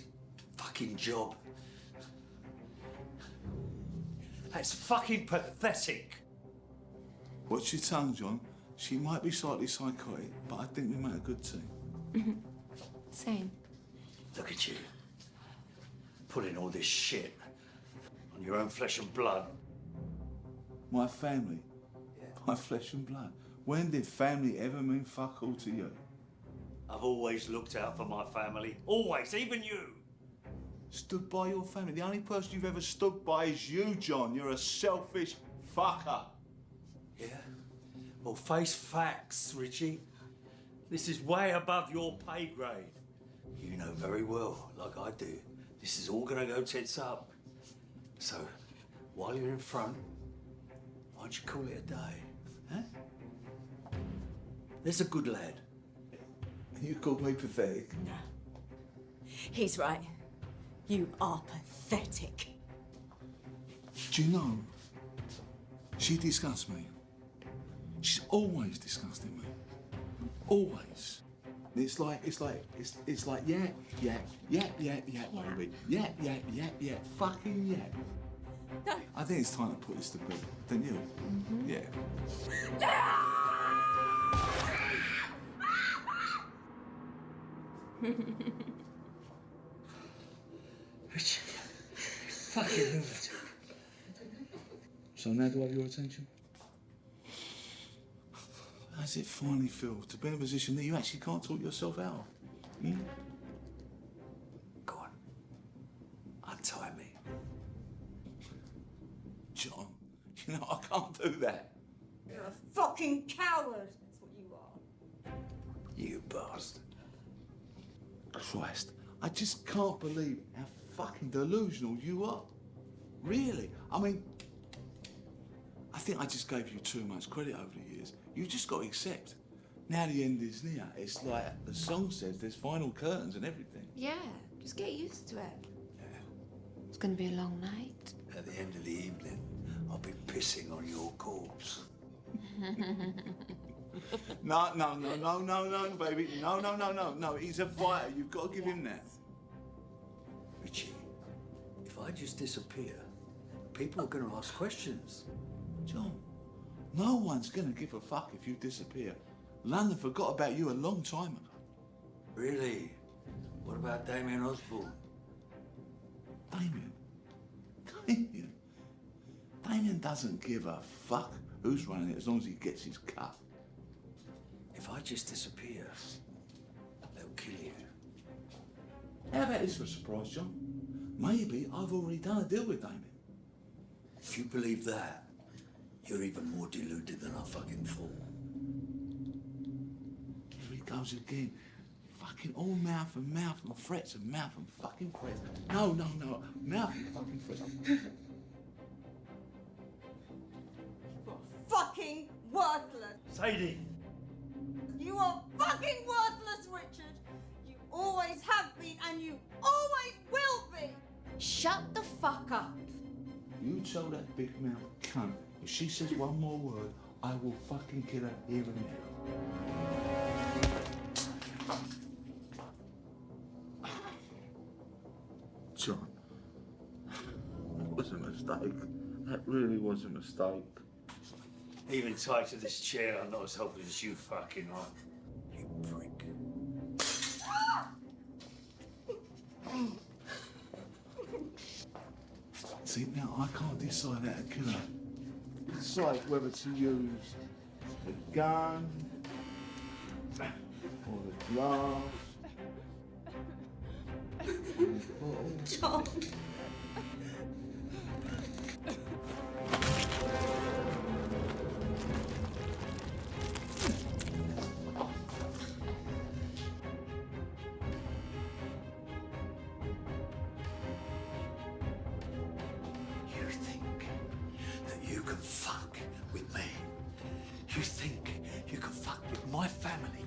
fucking job. That's fucking pathetic. Watch your tongue, John. She might be slightly psychotic, but I think we make a good team. Same. Look at you. Putting all this shit on your own flesh and blood. My family. My flesh and blood. When did family ever mean fuck all to you? I've always looked out for my family. Always, even you. Stood by your family. The only person you've ever stood by is you, John. You're a selfish fucker. Yeah? Well, face facts, Richie. This is way above your pay grade. You know very well, like I do, this is all gonna go tits up. So, while you're in front, why don't you call it a day? Huh? There's a good lad. You called me pathetic. No. He's right. You are pathetic. Do you know, she disgusts me. She's always disgusting me. Always. It's like, yeah, baby. Yeah, fucking yeah. No. I think it's time to put this to bed, don't you? Mm-hmm. Yeah. Richie, you fucking lunatic. So now do I have your attention? How does it finally feel to be in a position that you actually can't talk yourself out of? Hmm? Go on. Untie me. John, you know, I can't do that. You're a fucking coward. That's what you are. You bastard. Christ, I just can't believe how fucking delusional you are. Really? I mean, I think I just gave you too much credit over the years. You just got to accept. Now the end is near. It's like the song says, there's final curtains and everything. Yeah, just get used to it. Yeah. It's gonna be a long night. At the end of the evening, I'll be pissing on your corpse. No, baby. No. He's a fighter. You've got to give him that. Richie, if I just disappear, people are going to ask questions. John, no one's going to give a fuck if you disappear. London forgot about you a long time ago. Really? What about Damien Osborne? Damien? Damien doesn't give a fuck who's running it as long as he gets his cut. If I just disappear, they'll kill you. How about this for a surprise, John? Maybe I've already done a deal with Damien. If you believe that, you're even more deluded than I fucking thought. Here he goes again. Fucking all mouth and threats and mouth and fucking threats. No. Mouth and fucking threats. You're fucking worthless. Sadie! You are fucking worthless, Richard. You always have been and you always will be. Shut the fuck up. You tell that big mouth cunt, if she says one more word, I will fucking kill her here and now. John, that was a mistake. That really was a mistake. Even tied to this chair, I'm not as helpless as you fucking are. You prick. See, now I can't decide how to kill her. Decide whether to use the gun or the glass. John. You think that you can fuck with me? You think you can fuck with my family?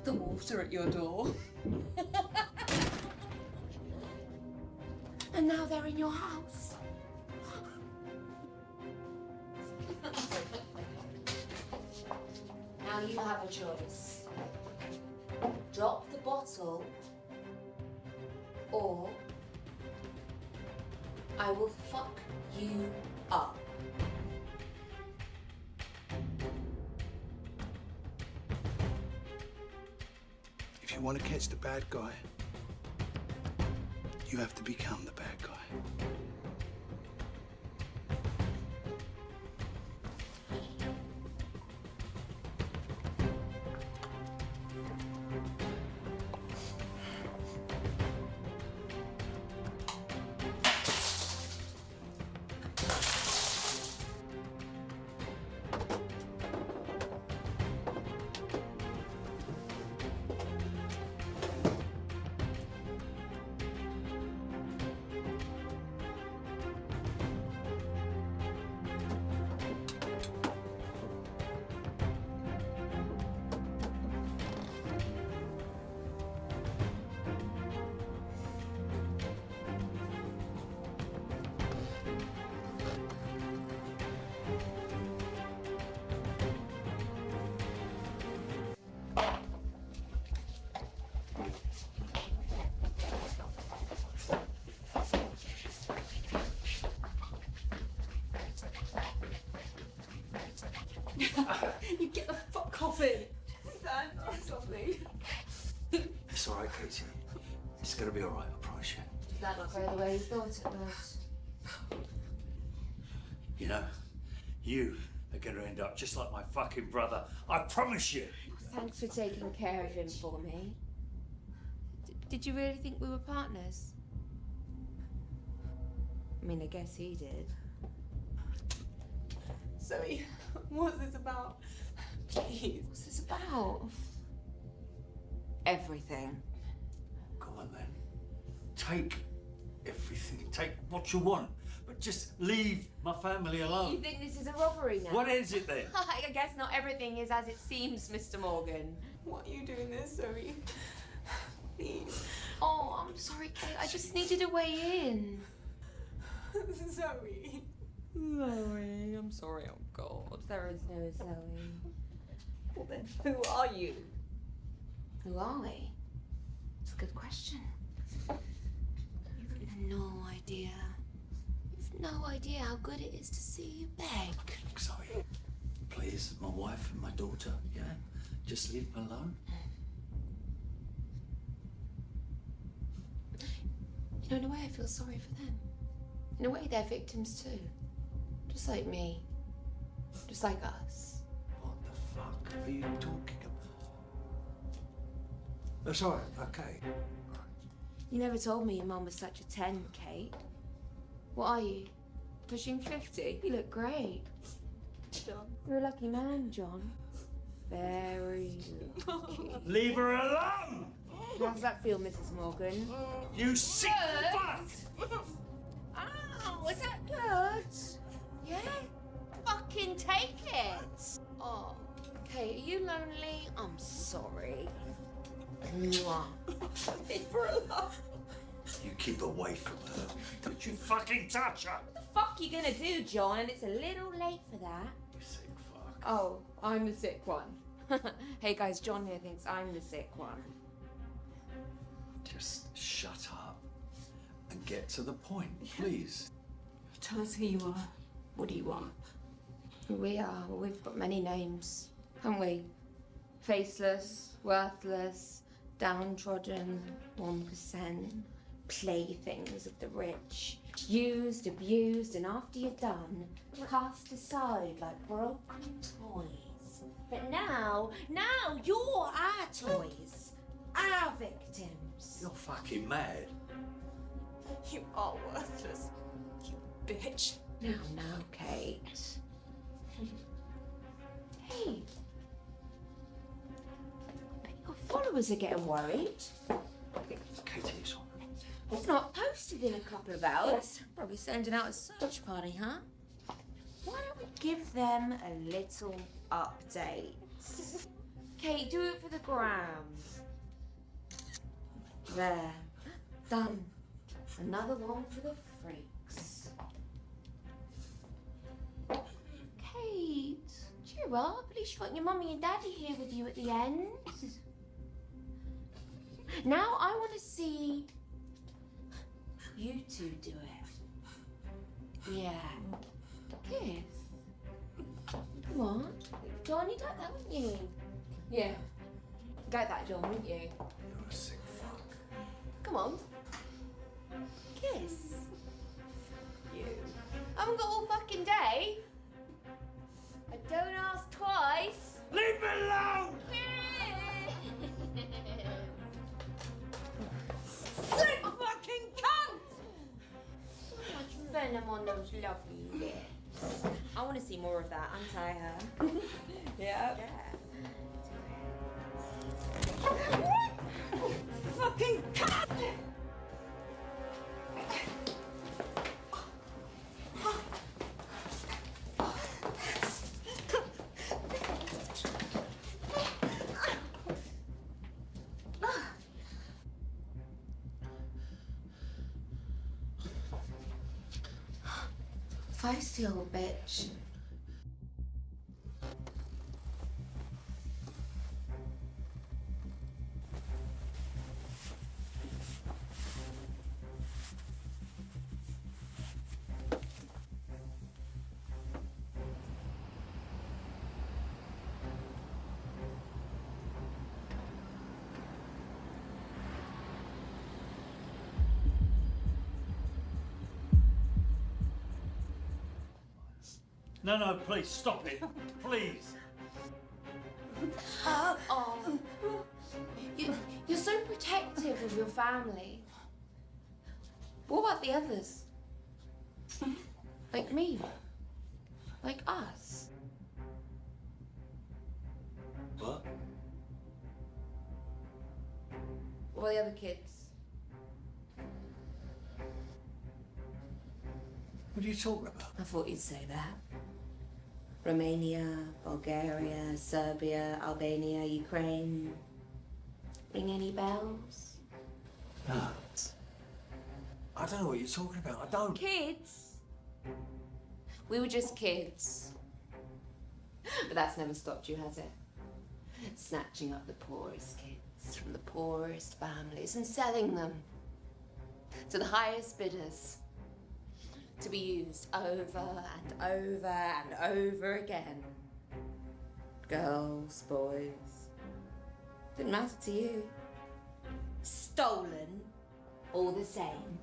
The wolves are at your door. And now they're in your house. Now you have a choice. Drop the bottle, or I will fuck you up. want to catch the bad guy, you have to become the bad guy. You get the fuck off it! Dad, it's lovely. It's all right, Katie. It's gonna be all right, I promise you. Does that not go the way you thought it was? You know, you are gonna end up just like my fucking brother. I promise you. Thanks for taking care of him for me. Did you really think we were partners? I mean, I guess he did. Zoe, what's this about? Please. What's this about? Everything. Go on then. Take everything. Take what you want. But just leave my family alone. You think this is a robbery now? What is it then? I guess not everything is as it seems, Mr. Morgan. Why are you doing this, Zoe? Please. Oh, I'm sorry, Kate. I just needed a way in. Zoe. Zoe, I'm sorry. Oh, God. There is no Zoe. Well then, who are you? Who are we? It's a good question. You've no idea. You've no idea how good it is to see you beg. Zoe, please, my wife and my daughter, yeah? Just leave them alone. You know, in a way, I feel sorry for them. In a way, they're victims too. Just like me. Just like us. What the fuck are you talking about? That's all right, okay. You never told me your mum was such a 10, Kate. What are you? Pushing 50? You look great. John. You're a lucky man, John. Very lucky. Leave her alone! How does that feel, Mrs. Morgan? You sick fuck! Oh, is that good? Yeah? Fucking take it! Oh, Kate, are you lonely? I'm sorry. Mwah. Leave her alone. You keep away from her. Don't you fucking touch her! What the fuck you gonna do, John? And it's a little late for that. You sick fuck. Oh, I'm the sick one. Hey guys, John here thinks I'm the sick one. Just shut up and get to the point, please. Tell us who you are. What do you want? Who we are? Well, we've got many names, haven't we? Faceless, worthless, downtrodden, 1%, playthings of the rich, used, abused, and after you're done, cast aside like broken toys. But now you're our toys, our victims. You're fucking mad. You are worthless. You bitch. Now, Kate. Hey. Your followers are getting worried. Katie, it's on. It's not posted in a couple of hours. Probably sending out a search party, huh? Why don't we give them a little update? Kate, do it for the gram. There. Done. Another one for the freaks. Kate, cheer up. At least you got your mummy and daddy here with you at the end. Now I want to see you two do it. Yeah. Kiss. Come on. John, you'd like that, wouldn't you? Yeah. You'd like that, John, wouldn't you? You're patting him on those lovely lips. I want to see more of that. Untie her. Yeah. Fucking cat! Feisty old bitch. No, please, stop it. Please. Oh. You're so protective of your family. What about the others? Like me? Like us? What? All the other kids? What are you talking about? I thought you'd say that. Romania, Bulgaria, Serbia, Albania, Ukraine. Ring any bells? No. I don't know what you're talking about. I don't. Kids? We were just kids. But that's never stopped you, has it? Snatching up the poorest kids from the poorest families and selling them to the highest bidders. To be used over and over and over again. Girls, boys. Didn't matter to you. Stolen all the same.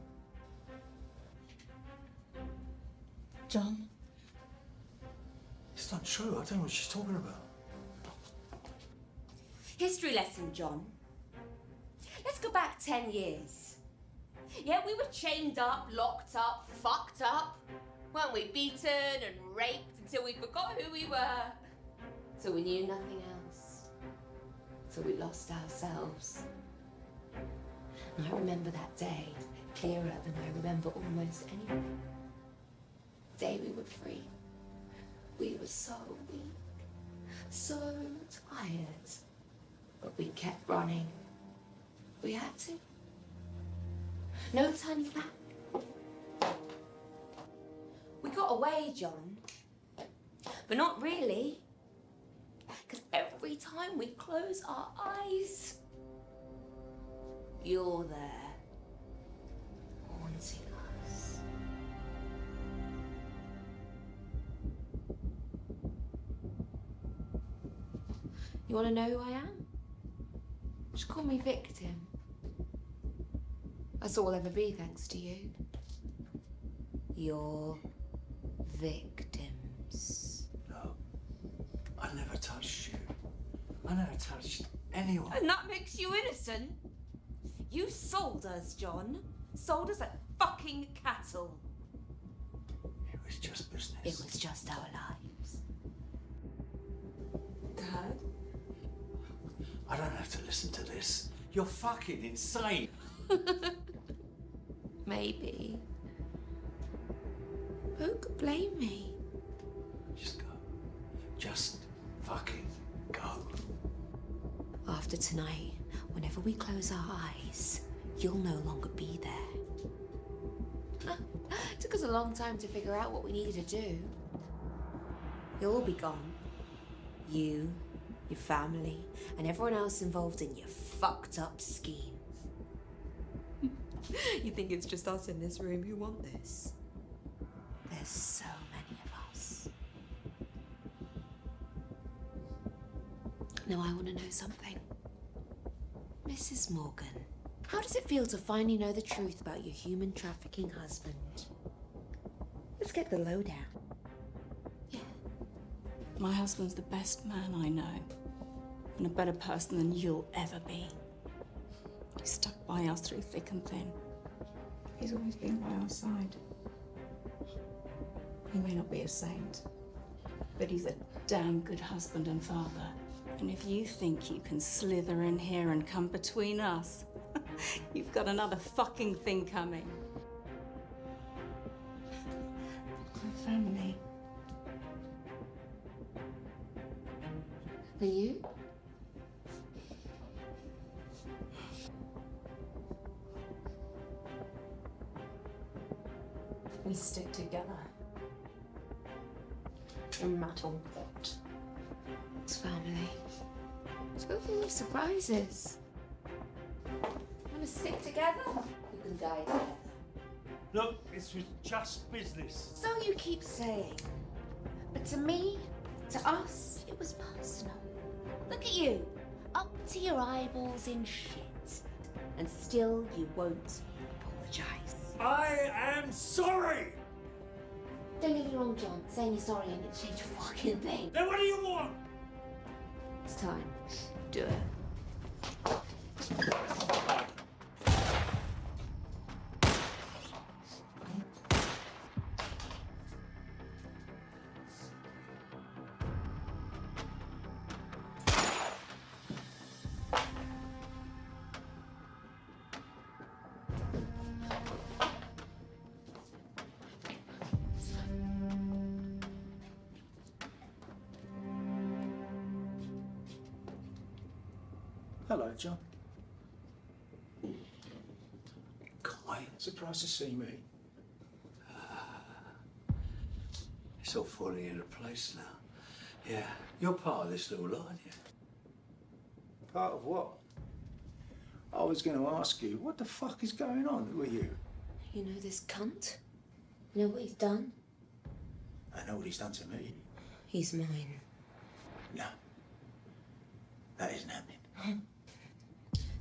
John? It's not true. I don't know what she's talking about. History lesson, John. Let's go back 10 years. Yeah, we were chained up, locked up, fucked up. Weren't we beaten and raped until we forgot who we were? So we knew nothing else. So we lost ourselves. And I remember that day clearer than I remember almost anything. The day we were free. We were so weak, so tired. But we kept running. We had to. No turning back. We got away, John. But not really. Because every time we close our eyes, you're there, haunting us. You want to know who I am? Just call me victim. That's all I'll ever be, thanks to you. Your victims. No. I never touched you. I never touched anyone. And that makes you innocent? You sold us, John. Sold us like fucking cattle. It was just business. It was just our lives. Dad? I don't have to listen to this. You're fucking insane. Maybe. Who could blame me? Just go. Just fucking go. After tonight, whenever we close our eyes, you'll no longer be there. Took us a long time to figure out what we needed to do. You'll all be gone. You, your family, and everyone else involved in your fucked up scheme. You think it's just us in this room who want this? There's so many of us. Now I want to know something. Mrs. Morgan, how does it feel to finally know the truth about your human trafficking husband? Let's get the lowdown. My husband's the best man I know, and a better person than you'll ever be. He stuck by us through thick and thin. He's always been by our side. He may not be a saint, but he's a damn good husband and father. And if you think you can slither in here and come between us, you've got another fucking thing coming. My family. And you? We stick together. No matter what. It's family. It's got full of surprises. Want to stick together? You can die together. Look, this was just business. So you keep saying. But to me, to us, it was personal. Look at you, up to your eyeballs in shit. And still you won't apologise. I am sorry! Don't get me wrong, John. Saying you're sorry ain't gonna change a fucking thing. Then what do you want? It's time. Do it. Hello, John. Quite surprised to see me. It's all falling into place now. Yeah, you're part of this little lot, aren't you? Part of what? I was going to ask you, what the fuck is going on? Who are you? You know this cunt? You know what he's done? I know what he's done to me. He's mine. No. That isn't happening.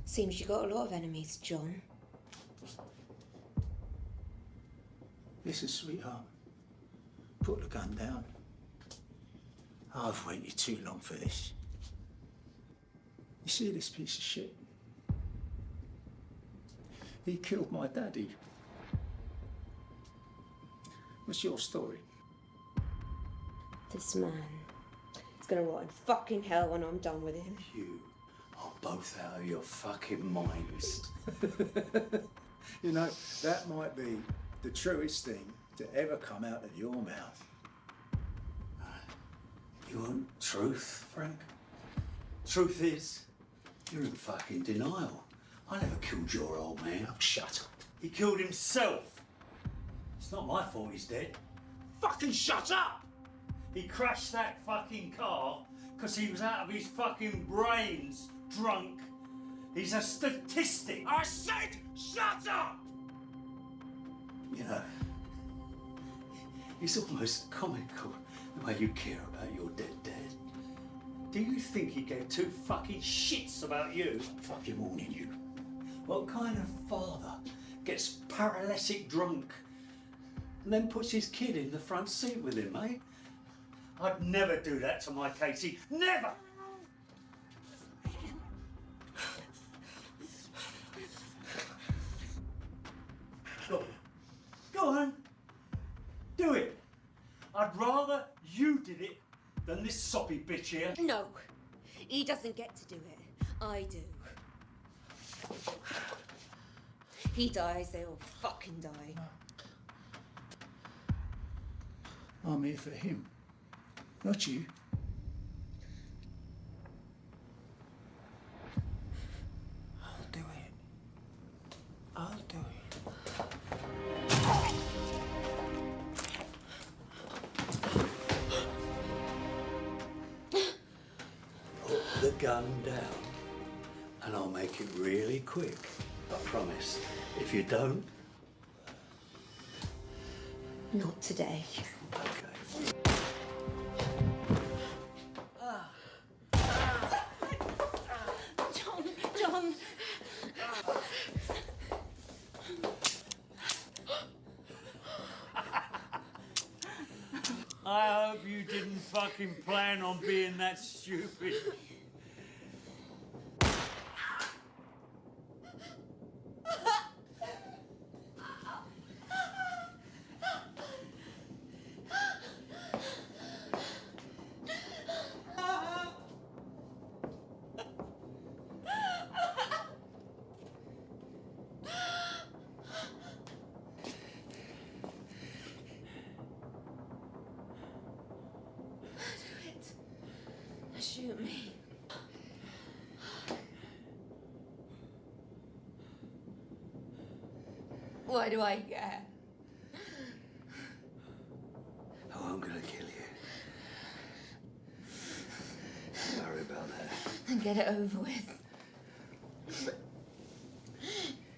Seems you got a lot of enemies, John. Listen, sweetheart. Put the gun down. I've waited too long for this. You see this piece of shit? He killed my daddy. What's your story? This man is gonna rot in fucking hell when I'm done with him. You are both out of your fucking minds. You know, that might be the truest thing to ever come out of your mouth. You want truth, Frank? Truth is, you're in fucking denial. I never killed your old man. Oh, shut up. He killed himself. It's not my fault he's dead. Fucking shut up! He crashed that fucking car because he was out of his fucking brains, drunk. He's a statistic. I said shut up! You know, it's almost comical the way you care about your dead dad. Do you think he gave two fucking shits about you? I'm fucking warning you. What kind of father gets paralytic drunk and then puts his kid in the front seat with him, eh? I'd never do that to my Katie. Never! Go on. Do it. I'd rather you did it than this soppy bitch here. No, he doesn't get to do it. I do. He dies, they all fucking die. I'm here for him, not you. I'll do it. I'll do it. Put the gun down and I'll make it really quick. I promise. If you don't... Not today. Okay. John! I hope you didn't fucking plan on being that stupid. shoot me. Why do I care? Oh, I'm gonna kill you. Sorry about that. And get it over with.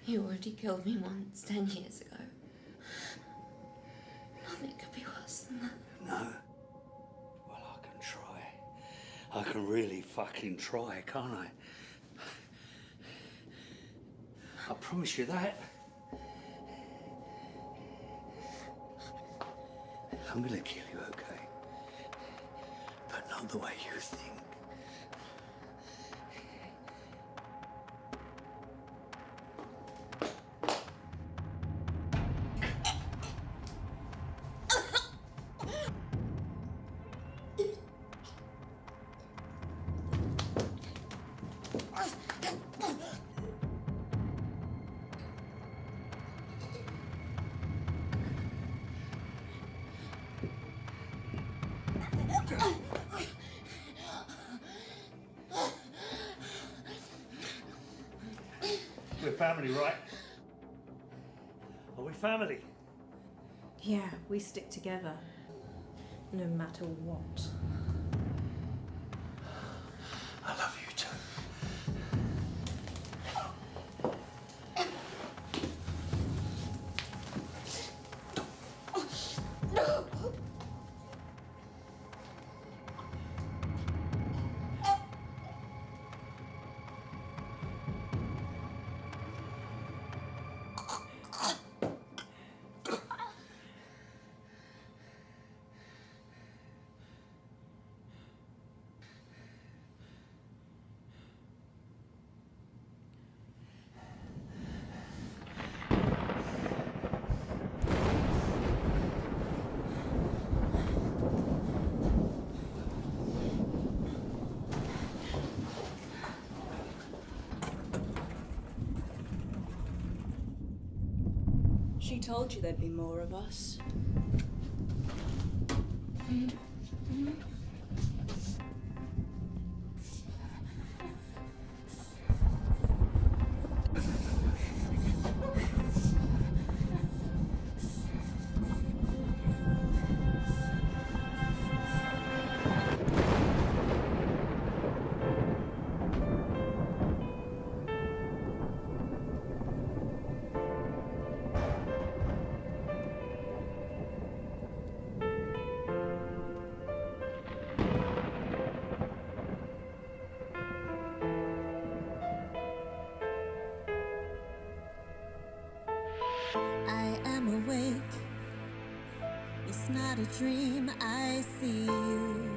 You already killed me once 10 years ago. Nothing could be worse than that. No? Well, I can try. I can really fucking try, can't I? I promise you that. I'm gonna kill you, okay? But not the way you think. We're family, right? Are we family? Yeah, we stick together. No matter what. I love you too. She told you there'd be more of us. I am awake. It's not a dream, I see you.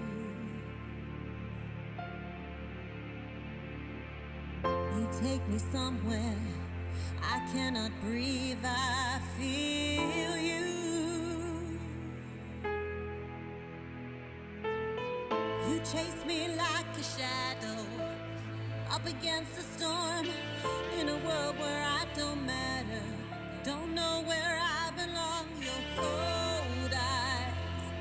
You take me somewhere I cannot breathe, I feel you. You chase me like a shadow up against the storm in a world where I don't matter. Don't know where I belong. Your cold eyes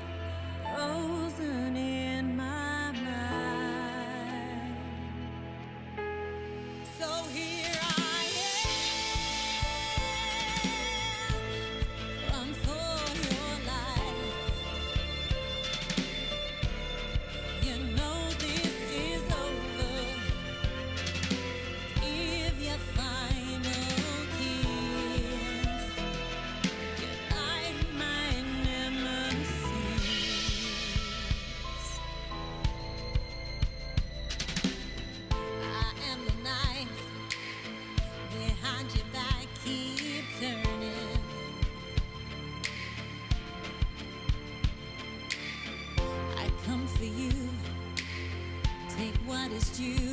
frozen in my mind. So here I am, run for your life. You know this is over. Give your final kiss. Goodnight, my nemesis. I am the knife behind your back, keep turning. I come for you, take what is due.